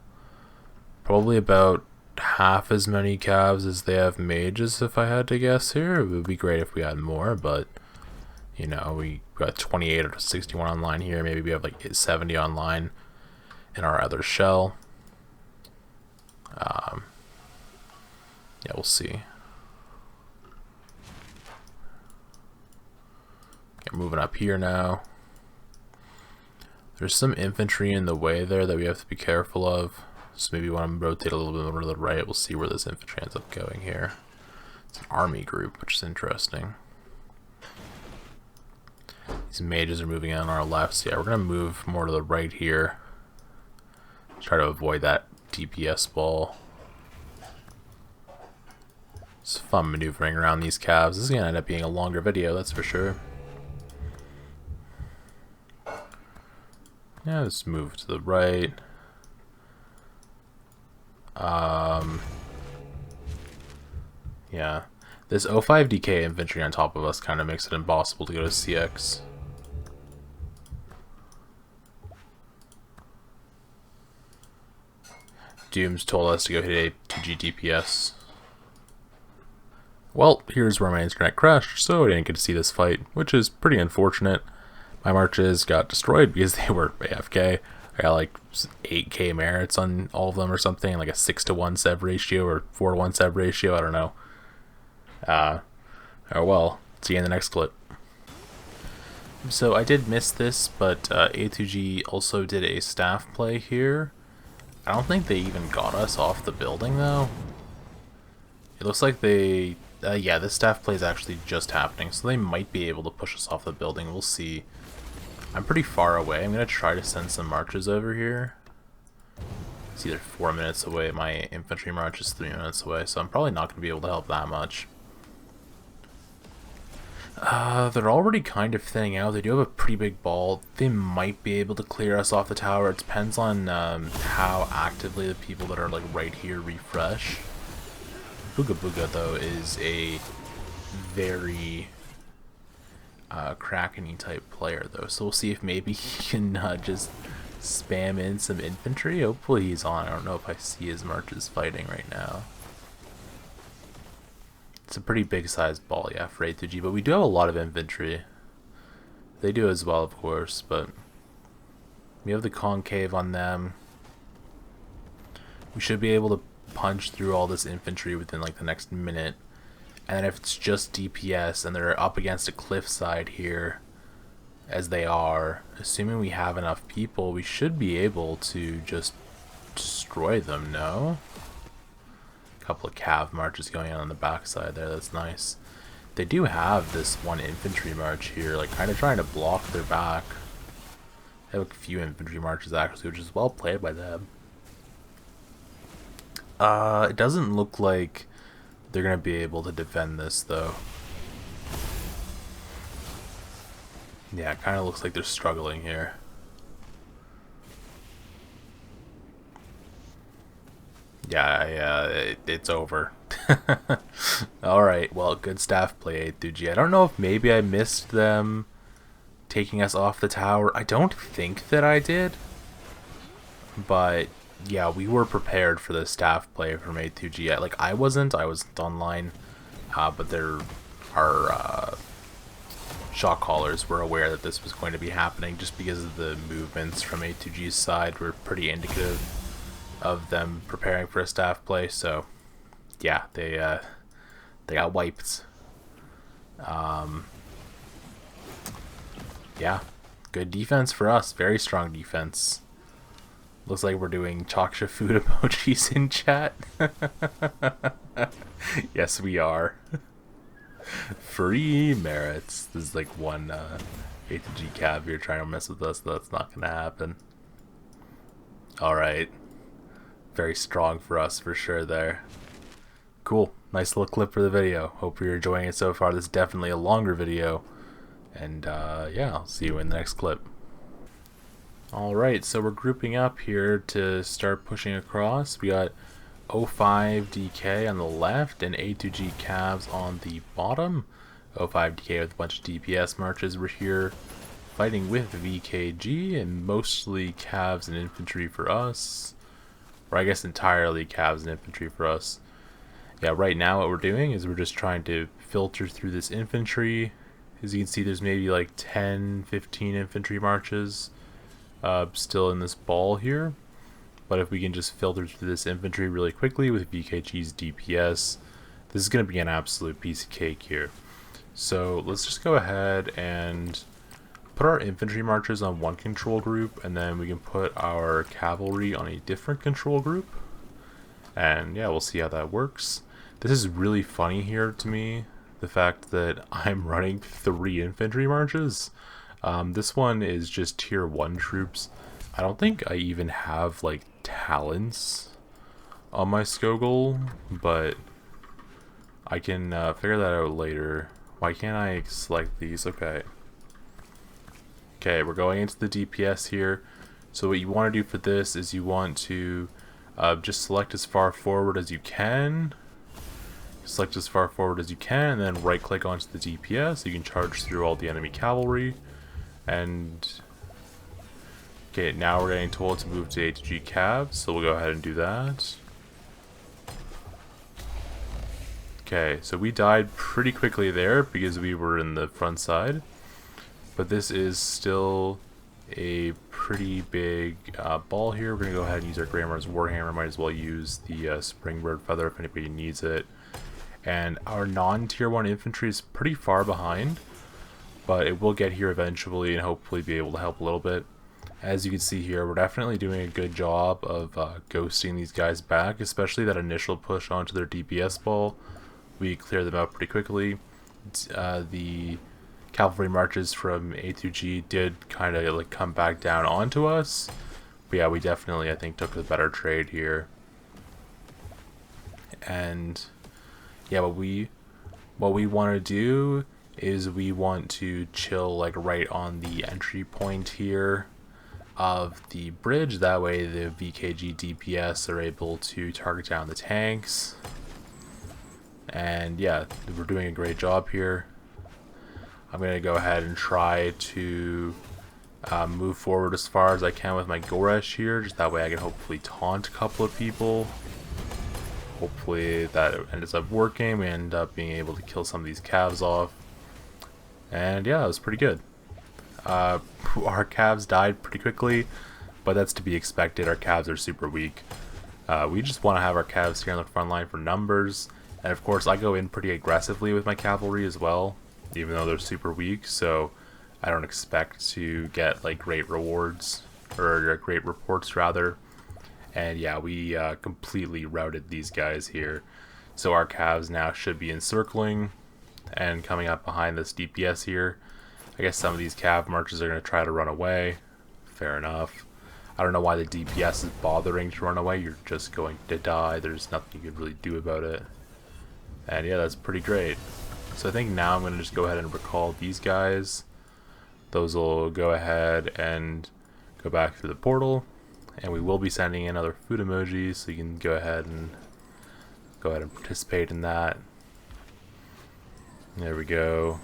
Probably about half as many Cavs as they have mages, if I had to guess here. It would be great if we had more, but you know, we got 28 or 61 online here. Maybe we have like 70 online in our other shell. Yeah, we'll see. Okay, moving up here now. There's some infantry in the way there that we have to be careful of. So maybe when I rotate a little bit more to the right, we'll see where this infantry ends up going here. It's an army group, which is interesting. These mages are moving on our left, so yeah, we're going to move more to the right here. Try to avoid that DPS ball. It's fun maneuvering around these Cavs. This is going to end up being a longer video, that's for sure. Yeah, let's move to the right. Yeah. This 05 DK infantry on top of us kind of makes it impossible to go to CX. Dooms told us to go hit A2G DPS. Well, here's where my internet crashed, so I didn't get to see this fight, which is pretty unfortunate. My marches got destroyed because they were AFK. I got like 8k merits on all of them or something, like a 6-to-1 sev ratio or 4-to-1 sev ratio, I don't know. Oh well, see you in the next clip. So I did miss this, but A2G also did a staff play here. I don't think they even got us off the building though. It looks like they, yeah, this staff play is actually just happening, so they might be able to push us off the building. We'll see. I'm pretty far away. I'm going to try to send some marches over here. It's either 4 minutes away. My infantry march is 3 minutes away, so I'm probably not going to be able to help that much. They're already kind of thinning out. They do have a pretty big ball. They might be able to clear us off the tower. It depends on how actively the people that are like right here refresh. Booga Booga, though, is a very Kraken-y type player, though. So we'll see if maybe he can just spam in some infantry. Hopefully he's on. I don't know if I see his marches fighting right now. It's a pretty big sized ball, yeah, for A2G, but we do have a lot of infantry. They do as well, of course, but we have the concave on them. We should be able to punch through all this infantry within like the next minute. And then if it's just DPS and they're up against a cliffside here, as they are, assuming we have enough people, we should be able to just destroy them, no? Couple of cav marches going on the backside there, that's nice. They do have this one infantry march here, like kind of trying to block their back. They have a few infantry marches actually, which is well played by them. It doesn't look like they're gonna be able to defend this though. Yeah, it kind of looks like they're struggling here. Yeah, it's over. Alright, well, good staff play, A2G. I don't know if maybe I missed them taking us off the tower. I don't think that I did. But, yeah, we were prepared for the staff play from A2G. Like, I wasn't online. But our shot callers were aware that this was going to be happening just because of the movements from A2G's side were pretty indicative of them preparing for a staff play. So yeah, they got wiped. Yeah, good defense for us, very strong defense. Looks like we're doing Chaksha food emojis in chat. Yes, we are. Free merits. This is like one A2G Cav here trying to mess with us. That's not gonna happen. Alright. Very strong for us for sure there. Cool. Nice little clip for the video. Hope you're enjoying it so far. This is definitely a longer video. And yeah, I'll see you in the next clip. Alright, so we're grouping up here to start pushing across. We got 05 DK on the left and A2G Cavs on the bottom. 05 DK with a bunch of DPS marches. We're here fighting with VKG and mostly Cavs and infantry for us. or I guess entirely Cavs and infantry for us. Yeah, right now what we're doing is we're just trying to filter through this infantry. As you can see, there's maybe like 10, 15 infantry marches still in this ball here. But if we can just filter through this infantry really quickly with VKG's DPS, this is going to be an absolute piece of cake here. So let's just go ahead and put our infantry marches on one control group, and then we can put our cavalry on a different control group. And yeah, we'll see how that works. This is really funny here to me, the fact that I'm running 3 infantry marches. This one is just tier 1 troops. I don't think I even have like talents on my Skogul, but I can figure that out later. Why can't I select these? Okay, we're going into the DPS here. So what you want to do for this is you want to just select as far forward as you can. Select as far forward as you can, and then right click onto the DPS so you can charge through all the enemy cavalry. And okay, now we're getting told to move to A2G Cavs, so we'll go ahead and do that. Okay, so we died pretty quickly there because we were in the front side, but this is still a pretty big ball here. We're going to go ahead and use our Grandma's Warhammer. Might as well use the Springbird Feather if anybody needs it. And our non-tier 1 infantry is pretty far behind, but it will get here eventually and hopefully be able to help a little bit. As you can see here, we're definitely doing a good job of ghosting these guys back, especially that initial push onto their DPS ball. We clear them out pretty quickly. The cavalry marches from A2G did kind of like come back down onto us, but yeah, we definitely, I think, took a better trade here. And yeah, what we want to do is we want to chill like right on the entry point here of the bridge. That way the VKG DPS are able to target down the tanks. And yeah, we're doing a great job here. I'm going to go ahead and try to move forward as far as I can with my Goresh here, just that way I can hopefully taunt a couple of people. Hopefully that ends up working. We end up being able to kill some of these Cavs off. And yeah, it was pretty good. Our Cavs died pretty quickly, but that's to be expected. Our Cavs are super weak. We just want to have our Cavs here on the front line for numbers. And of course, I go in pretty aggressively with my cavalry as well, even though they're super weak. So I don't expect to get like great rewards, or great reports rather. And yeah, we completely routed these guys here. So our Cavs now should be encircling and coming up behind this DPS here. I guess some of these Cav marches are going to try to run away. Fair enough. I don't know why the DPS is bothering to run away. You're just going to die. There's nothing you can really do about it. And yeah, that's pretty great. So I think now I'm going to just go ahead and recall these guys. Those will go ahead and go back through the portal. And we will be sending in other food emojis, so you can go ahead and participate in that. There we go.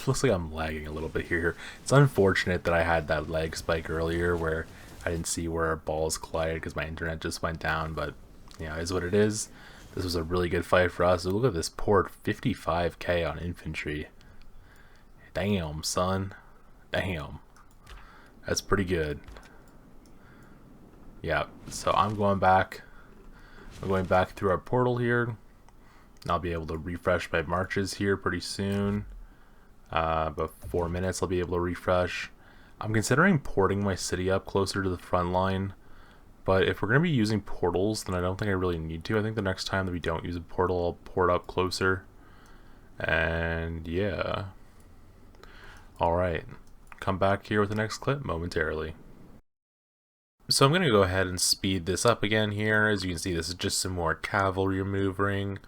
Looks like I'm lagging a little bit here. It's unfortunate that I had that lag spike earlier where I didn't see where our balls collided because my internet just went down, but yeah, it is what it is. This was a really good fight for us. Look at this port, 55k on infantry. Damn, son. Damn. That's pretty good. Yeah, so I'm going back. I'm going back through our portal here. And I'll be able to refresh my marches here pretty soon. About 4 minutes I'll be able to refresh. I'm considering porting my city up closer to the front line. But if we're going to be using portals, then I don't think I really need to. I think the next time that we don't use a portal, I'll port up closer. And yeah. Alright. Come back here with the next clip momentarily. So I'm going to go ahead and speed this up again here. As you can see, this is just some more cavalry maneuvering.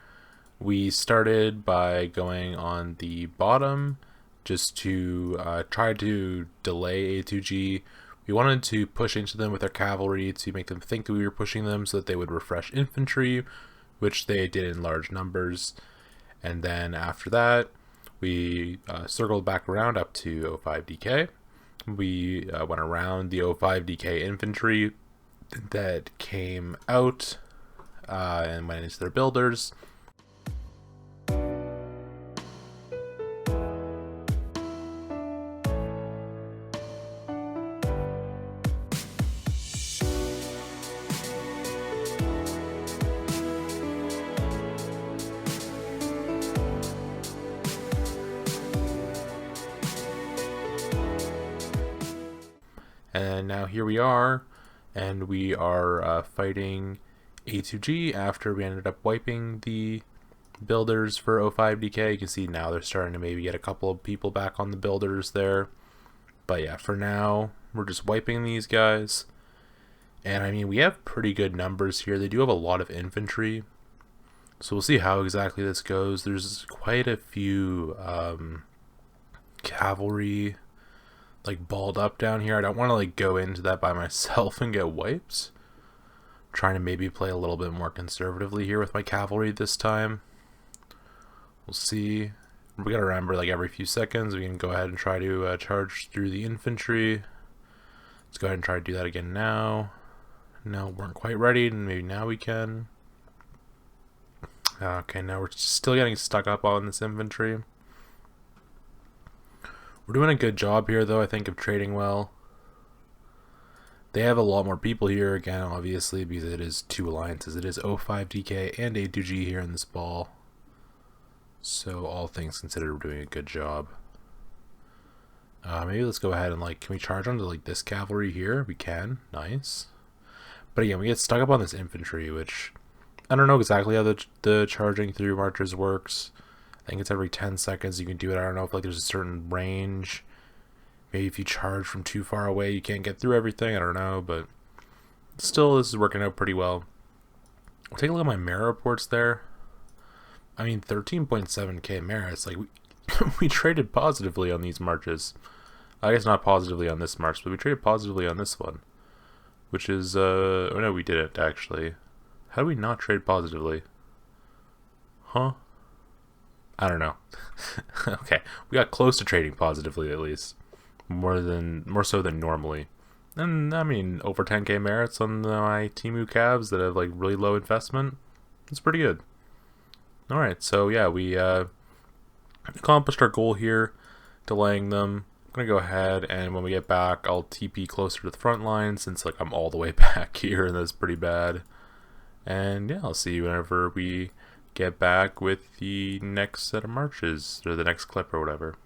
We started by going on the bottom just to try to delay A2G. We wanted to push into them with our cavalry to make them think that we were pushing them so that they would refresh infantry, which they did in large numbers. And then after that, we circled back around up to O5 DK. We went around the O5 DK infantry that came out and went into their builders. And now here we are, and we are fighting A2G after we ended up wiping the builders for O5DK. You can see now they're starting to maybe get a couple of people back on the builders there. But yeah, for now, we're just wiping these guys. And I mean, we have pretty good numbers here. They do have a lot of infantry. So we'll see how exactly this goes. There's quite a few cavalry like balled up down here. I don't want to like go into that by myself and get wipes. I'm trying to maybe play a little bit more conservatively here with my cavalry this time. We'll see. We gotta remember, like every few seconds we can go ahead and try to charge through the infantry. Let's go ahead and try to do that again now. No, weren't quite ready, and maybe now we can. Okay, now we're still getting stuck up on this infantry. We're doing a good job here, though, I think, of trading well. They have a lot more people here, again, obviously, because it is two alliances. It is O5DK and A2G here in this ball. So, all things considered, we're doing a good job. Maybe let's go ahead and, like, can we charge onto, like, this cavalry here? We can. Nice. But again, we get stuck up on this infantry, which I don't know exactly how the charging through marches works. I think it's every 10 seconds you can do it. I don't know if like there's a certain range. Maybe if you charge from too far away you can't get through everything. I don't know, but still this is working out pretty well. We'll take a look at my merit reports there. I mean 13.7k merits. Like we traded positively on these marches. I guess not positively on this march, but we traded positively on this one. Which is oh no, we didn't actually. How do we not trade positively? Huh? I don't know. Okay, we got close to trading positively at least, more so than normally. And I mean, over 10k merits on my Temu Cavs that have like really low investment. It's pretty good. All right, so yeah, we accomplished our goal here, delaying them. I'm gonna go ahead and when we get back, I'll TP closer to the front line since like I'm all the way back here and that's pretty bad. And yeah, I'll see you whenever we get back with the next set of marches, or the next clip or whatever.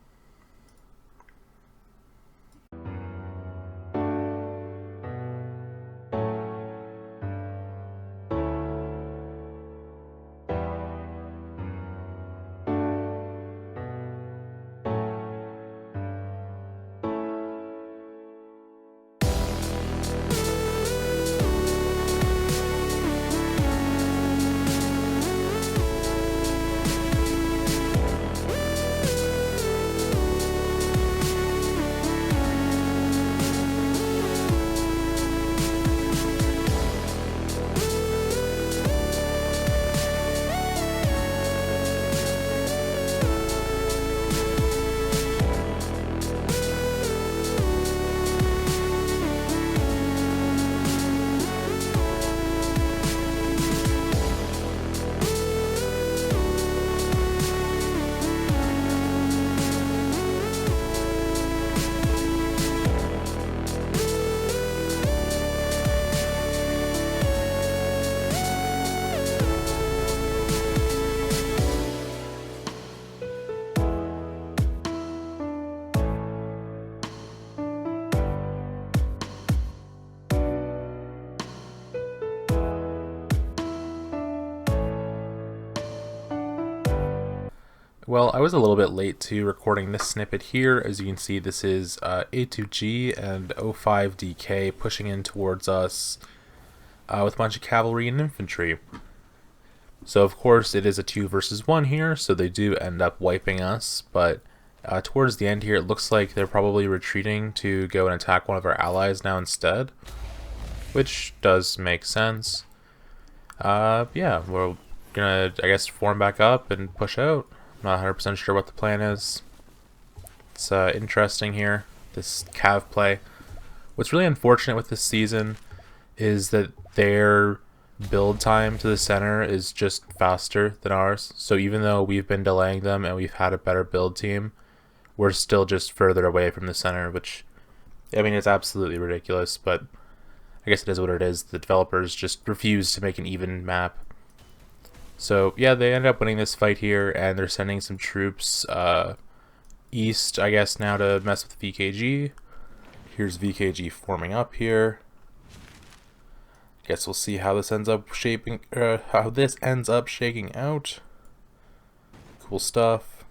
Well, I was a little bit late to recording this snippet here. As you can see, this is A2G and O5DK pushing in towards us with a bunch of cavalry and infantry. So, of course, it is a 2 versus 1 here, so they do end up wiping us. But towards the end here, it looks like they're probably retreating to go and attack one of our allies now instead, which does make sense. Yeah, we're gonna, I guess, form back up and push out. Not 100% sure what the plan is. It's interesting here, this Cav play. What's really unfortunate with this season is that their build time to the center is just faster than ours. So even though we've been delaying them and we've had a better build team, we're still just further away from the center, which, I mean, it's absolutely ridiculous, but I guess it is what it is. The developers just refuse to make an even map. So yeah, they end up winning this fight here, and they're sending some troops east, I guess, now to mess with VKG. Here's VKG forming up here. Guess we'll see how this ends up shaking out. Cool stuff.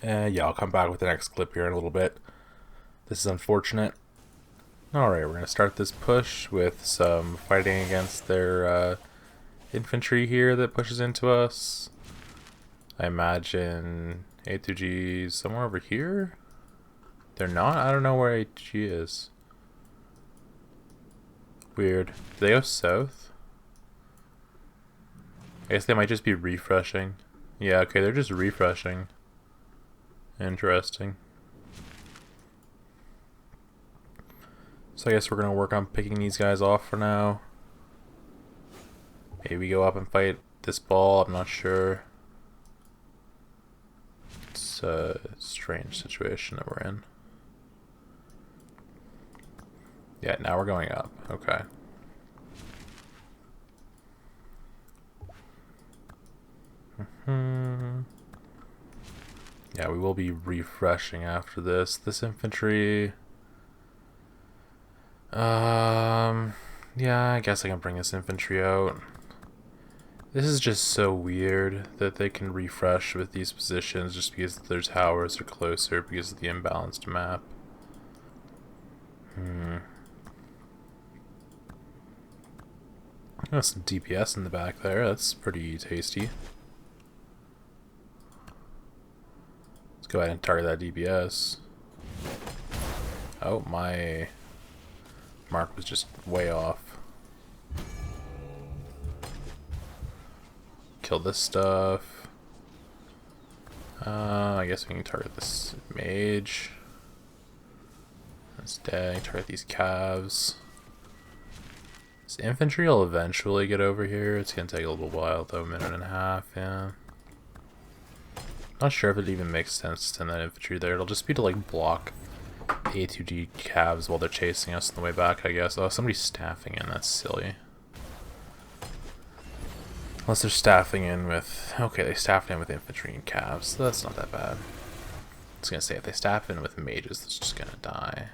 Yeah, I'll come back with the next clip here in a little bit. This is unfortunate. Alright, we're going to start this push with some fighting against their infantry here that pushes into us. I imagine A2G somewhere over here? They're not? I don't know where A2G is. Weird. Do they go south? I guess they might just be refreshing. Yeah, okay, they're just refreshing. Interesting. So I guess we're going to work on picking these guys off for now. Maybe we go up and fight this ball, I'm not sure. It's a strange situation that we're in. Yeah, now we're going up. Okay. Yeah, we will be refreshing after this. This infantry... yeah, I guess I can bring this infantry out. This is just so weird that they can refresh with these positions just because their towers are closer because of the imbalanced map. Got some DPS in the back there, that's pretty tasty. Let's go ahead and target that DPS. Oh, my mark was just way off. Kill this stuff. I guess we can target this mage. That's dead. Target these calves. This infantry will eventually get over here. It's gonna take a little while though, a minute and a half, yeah. Not sure if it even makes sense to send that infantry there. It'll just be to like block A2G Cavs while they're chasing us on the way back, I guess. Oh, somebody's staffing in, that's silly. Unless they're staffing in with... Okay, they staffed in with infantry and Cavs, so that's not that bad. I was gonna say, if they staff in with mages, it's just gonna die.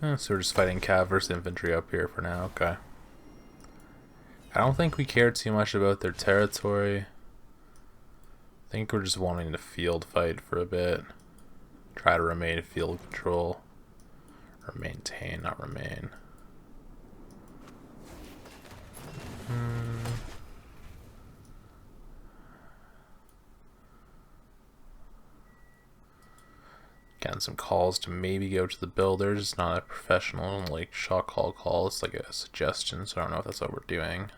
So we're just fighting Cav versus infantry up here for now, okay. I don't think we care too much about their territory. I think we're just wanting to field fight for a bit. Try to remain field control. Or maintain, not remain. Getting some calls to maybe go to the builders. It's not a professional like shotcall call. It's like a suggestion, so I don't know if that's what we're doing.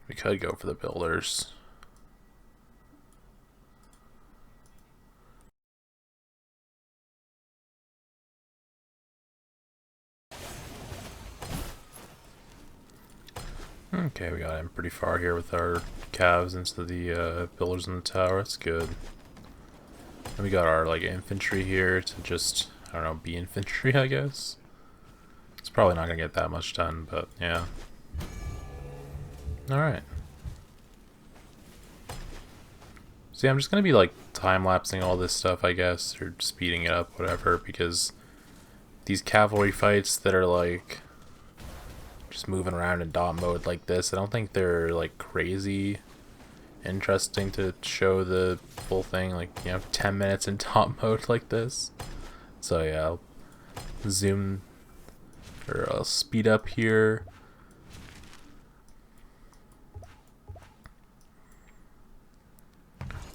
We could go for the builders. Okay, we got in pretty far here with our calves into the builders in the tower. That's good. And we got our like infantry here to just, I don't know, be infantry, I guess. It's probably not gonna get that much done, but yeah. Alright. See, I'm just gonna be like time-lapsing all this stuff, I guess, or speeding it up, whatever, because these cavalry fights that are like just moving around in dot mode like this, I don't think they're like crazy interesting to show the full thing, like, you know, 10 minutes in dot mode like this. So yeah, I'll zoom, or I'll speed up here.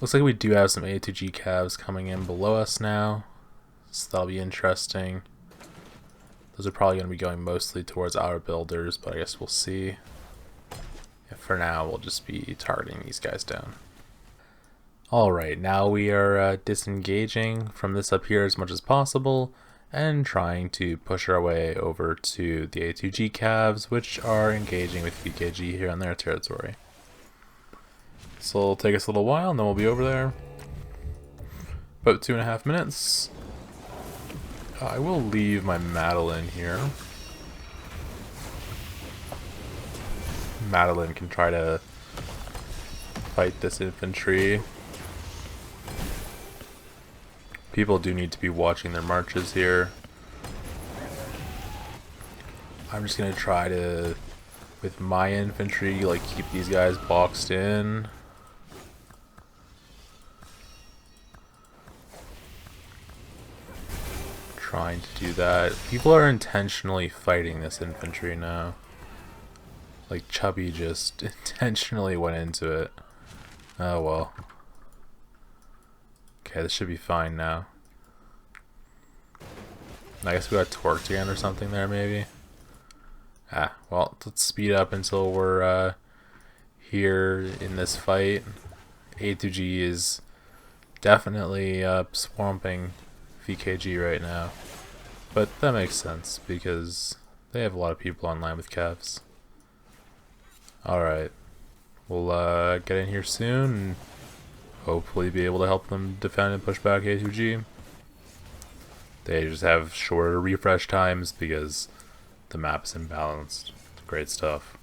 Looks like we do have some A2G Cavs coming in below us now, so that'll be interesting. Those are probably going to be going mostly towards our builders, but I guess we'll see. Yeah, for now, we'll just be targeting these guys down. Alright, now we are disengaging from this up here as much as possible and trying to push our way over to the A2G Cavs, which are engaging with VKG here on their territory. So it'll take us a little while and then we'll be over there. About 2.5 minutes. I will leave my Madeline here. Madeline can try to fight this infantry. People do need to be watching their marches here. I'm just gonna try to, with my infantry, like keep these guys boxed in. Trying to do that. People are intentionally fighting this infantry now. Like Chubby just intentionally went into it. Oh well. Okay, this should be fine now. I guess we got torqued again or something there, maybe. Ah, well, let's speed up until we're here in this fight. A2G is definitely swamping VKG right now. But that makes sense, because they have a lot of people online with Cavs. Alright. We'll get in here soon and hopefully be able to help them defend and push back A2G. They just have shorter refresh times because the map's imbalanced. Great stuff.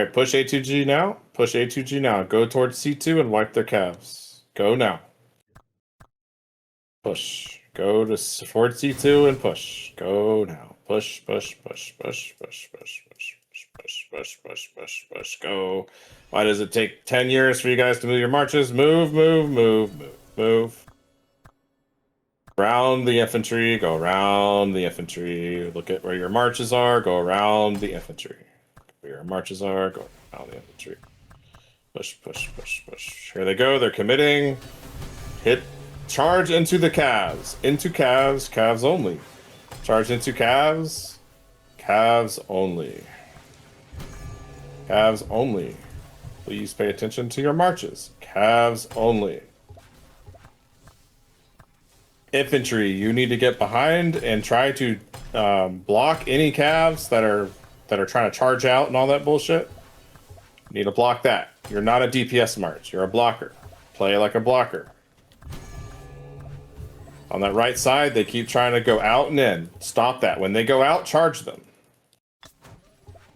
Alright, push A2G now. Push A2G now. Go towards C2 and wipe their calves. Go now. Push. Go to forward C2 and push. Go now. Push, push, push, push, push, push, push, push, push, push, push, push. Go. Why does it take 10 years for you guys to move your marches? Move, move, move, move, move. Round the infantry. Go around the infantry. Look at where your marches are. Go around the infantry. Where your marches are. Go around the infantry. Push, push, push, push. Here they go. They're committing. Hit. Charge into the calves. Into calves. Calves only. Charge into calves. Calves only. Calves only. Please pay attention to your marches. Calves only. Infantry, you need to get behind and try to block any calves that are trying to charge out and all that bullshit. You need to block that. You're not a DPS march. You're a blocker. Play like a blocker. On that right side, they keep trying to go out and in. Stop that. When they go out, charge them.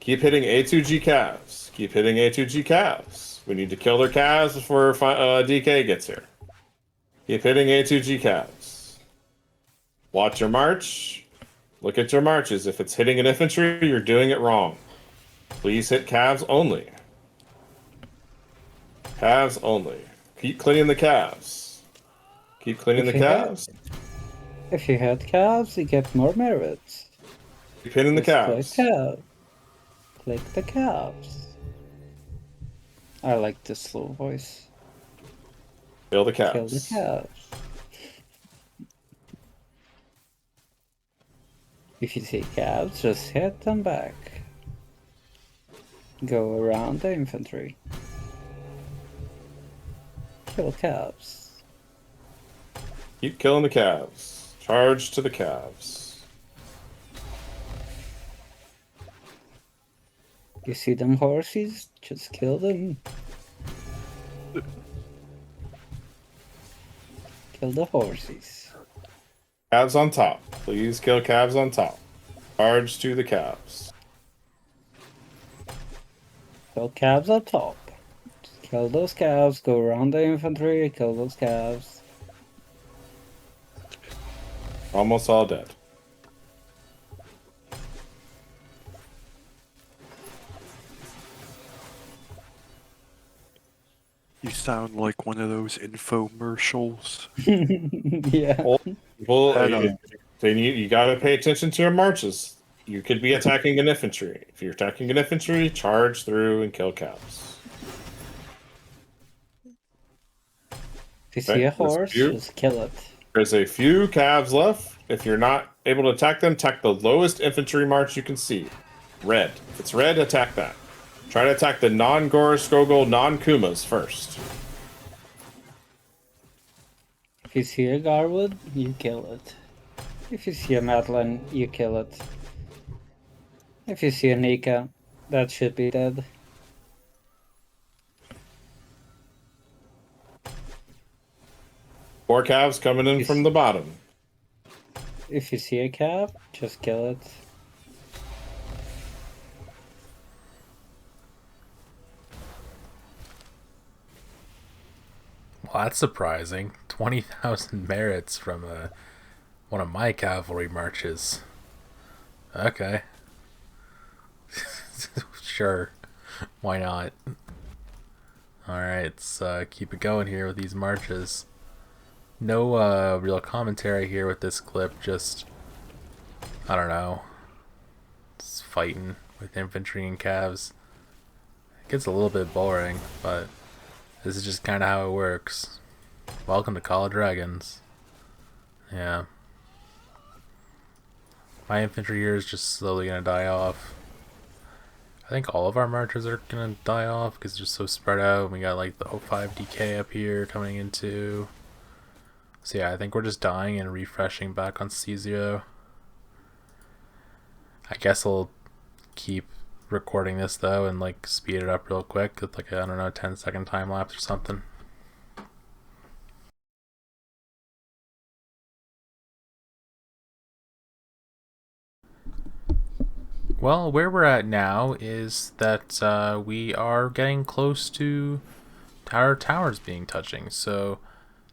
Keep hitting A2G calves. Keep hitting A2G calves. We need to kill their calves before DK gets here. Keep hitting A2G calves. Watch your march. Look at your marches. If it's hitting an infantry, you're doing it wrong. Please hit calves only. Calves only. Keep cleaning the calves. Keep cleaning the calves. If you hit calves, you get more merits. Keep hitting the calves. Click the calves. I like the slow voice. Kill the calves. Kill the calves. If you see calves, just hit them back. Go around the infantry. Kill calves. Keep killing the calves. Charge to the calves. You see them horses? Just kill them. Kill the horses. Calves on top. Please kill calves on top. Charge to the calves. Kill calves up top. Just kill those calves. Go around the infantry. Kill those calves. Almost all dead. You sound like one of those infomercials. Yeah. Well, you gotta pay attention to your marches. You could be attacking an infantry. If you're attacking an infantry, charge through and kill calves. If you see a horse, just kill it. There's a few calves left. If you're not able to attack them, attack the lowest infantry march you can see. Red. If it's red, attack that. Try to attack the non-Gor, Skogul, non-Kumas first. If you see a Garwood, you kill it. If you see a Madeline, you kill it. If you see a Nika, that should be dead. Four calves coming in from the bottom. If you see a Cav, just kill it. Well, that's surprising. 20,000 merits from one of my cavalry marches. Okay. Sure. Why not? Alright, let's keep it going here with these marches. No real commentary here with this clip, just, I don't know, just fighting with infantry and calves. It gets a little bit boring, but this is just kind of how it works. Welcome to Call of Dragons. Yeah. My infantry here is just slowly going to die off. I think all of our marches are going to die off because they're just so spread out. We got like the 05 DK up here coming into. So yeah, I think we're just dying and refreshing back on C0. I guess I'll keep recording this though and like speed it up real quick with like a, I don't know, 10-second time lapse or something. Well, where we're at now is that we are getting close to our towers being touching. So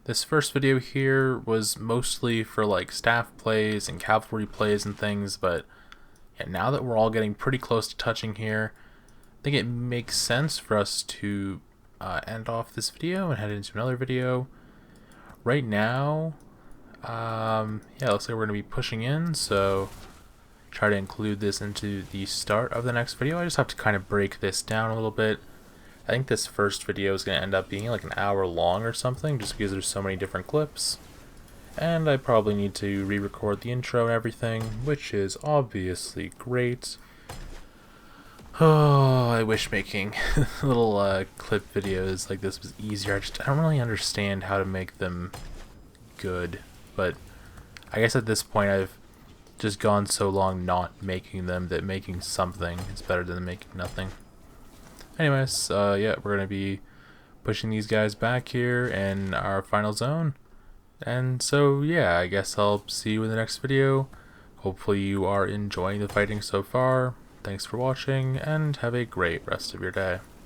this first video here was mostly for like staff plays and cavalry plays and things, but yeah, now that we're all getting pretty close to touching here, I think it makes sense for us to end off this video and head into another video. Right now, yeah, looks like we're going to be pushing in, so try to include this into the start of the next video. I just have to kind of break this down a little bit. I think this first video is going to end up being like an hour long or something, just because there's so many different clips. And I probably need to re-record the intro and everything, which is obviously great. Oh, I wish making little clip videos like this was easier. I don't really understand how to make them good, but I guess at this point I've just gone so long not making them that making something is better than making nothing. Anyways, yeah, we're going to be pushing these guys back here in our final zone. And so, yeah, I guess I'll see you in the next video. Hopefully you are enjoying the fighting so far. Thanks for watching, and have a great rest of your day.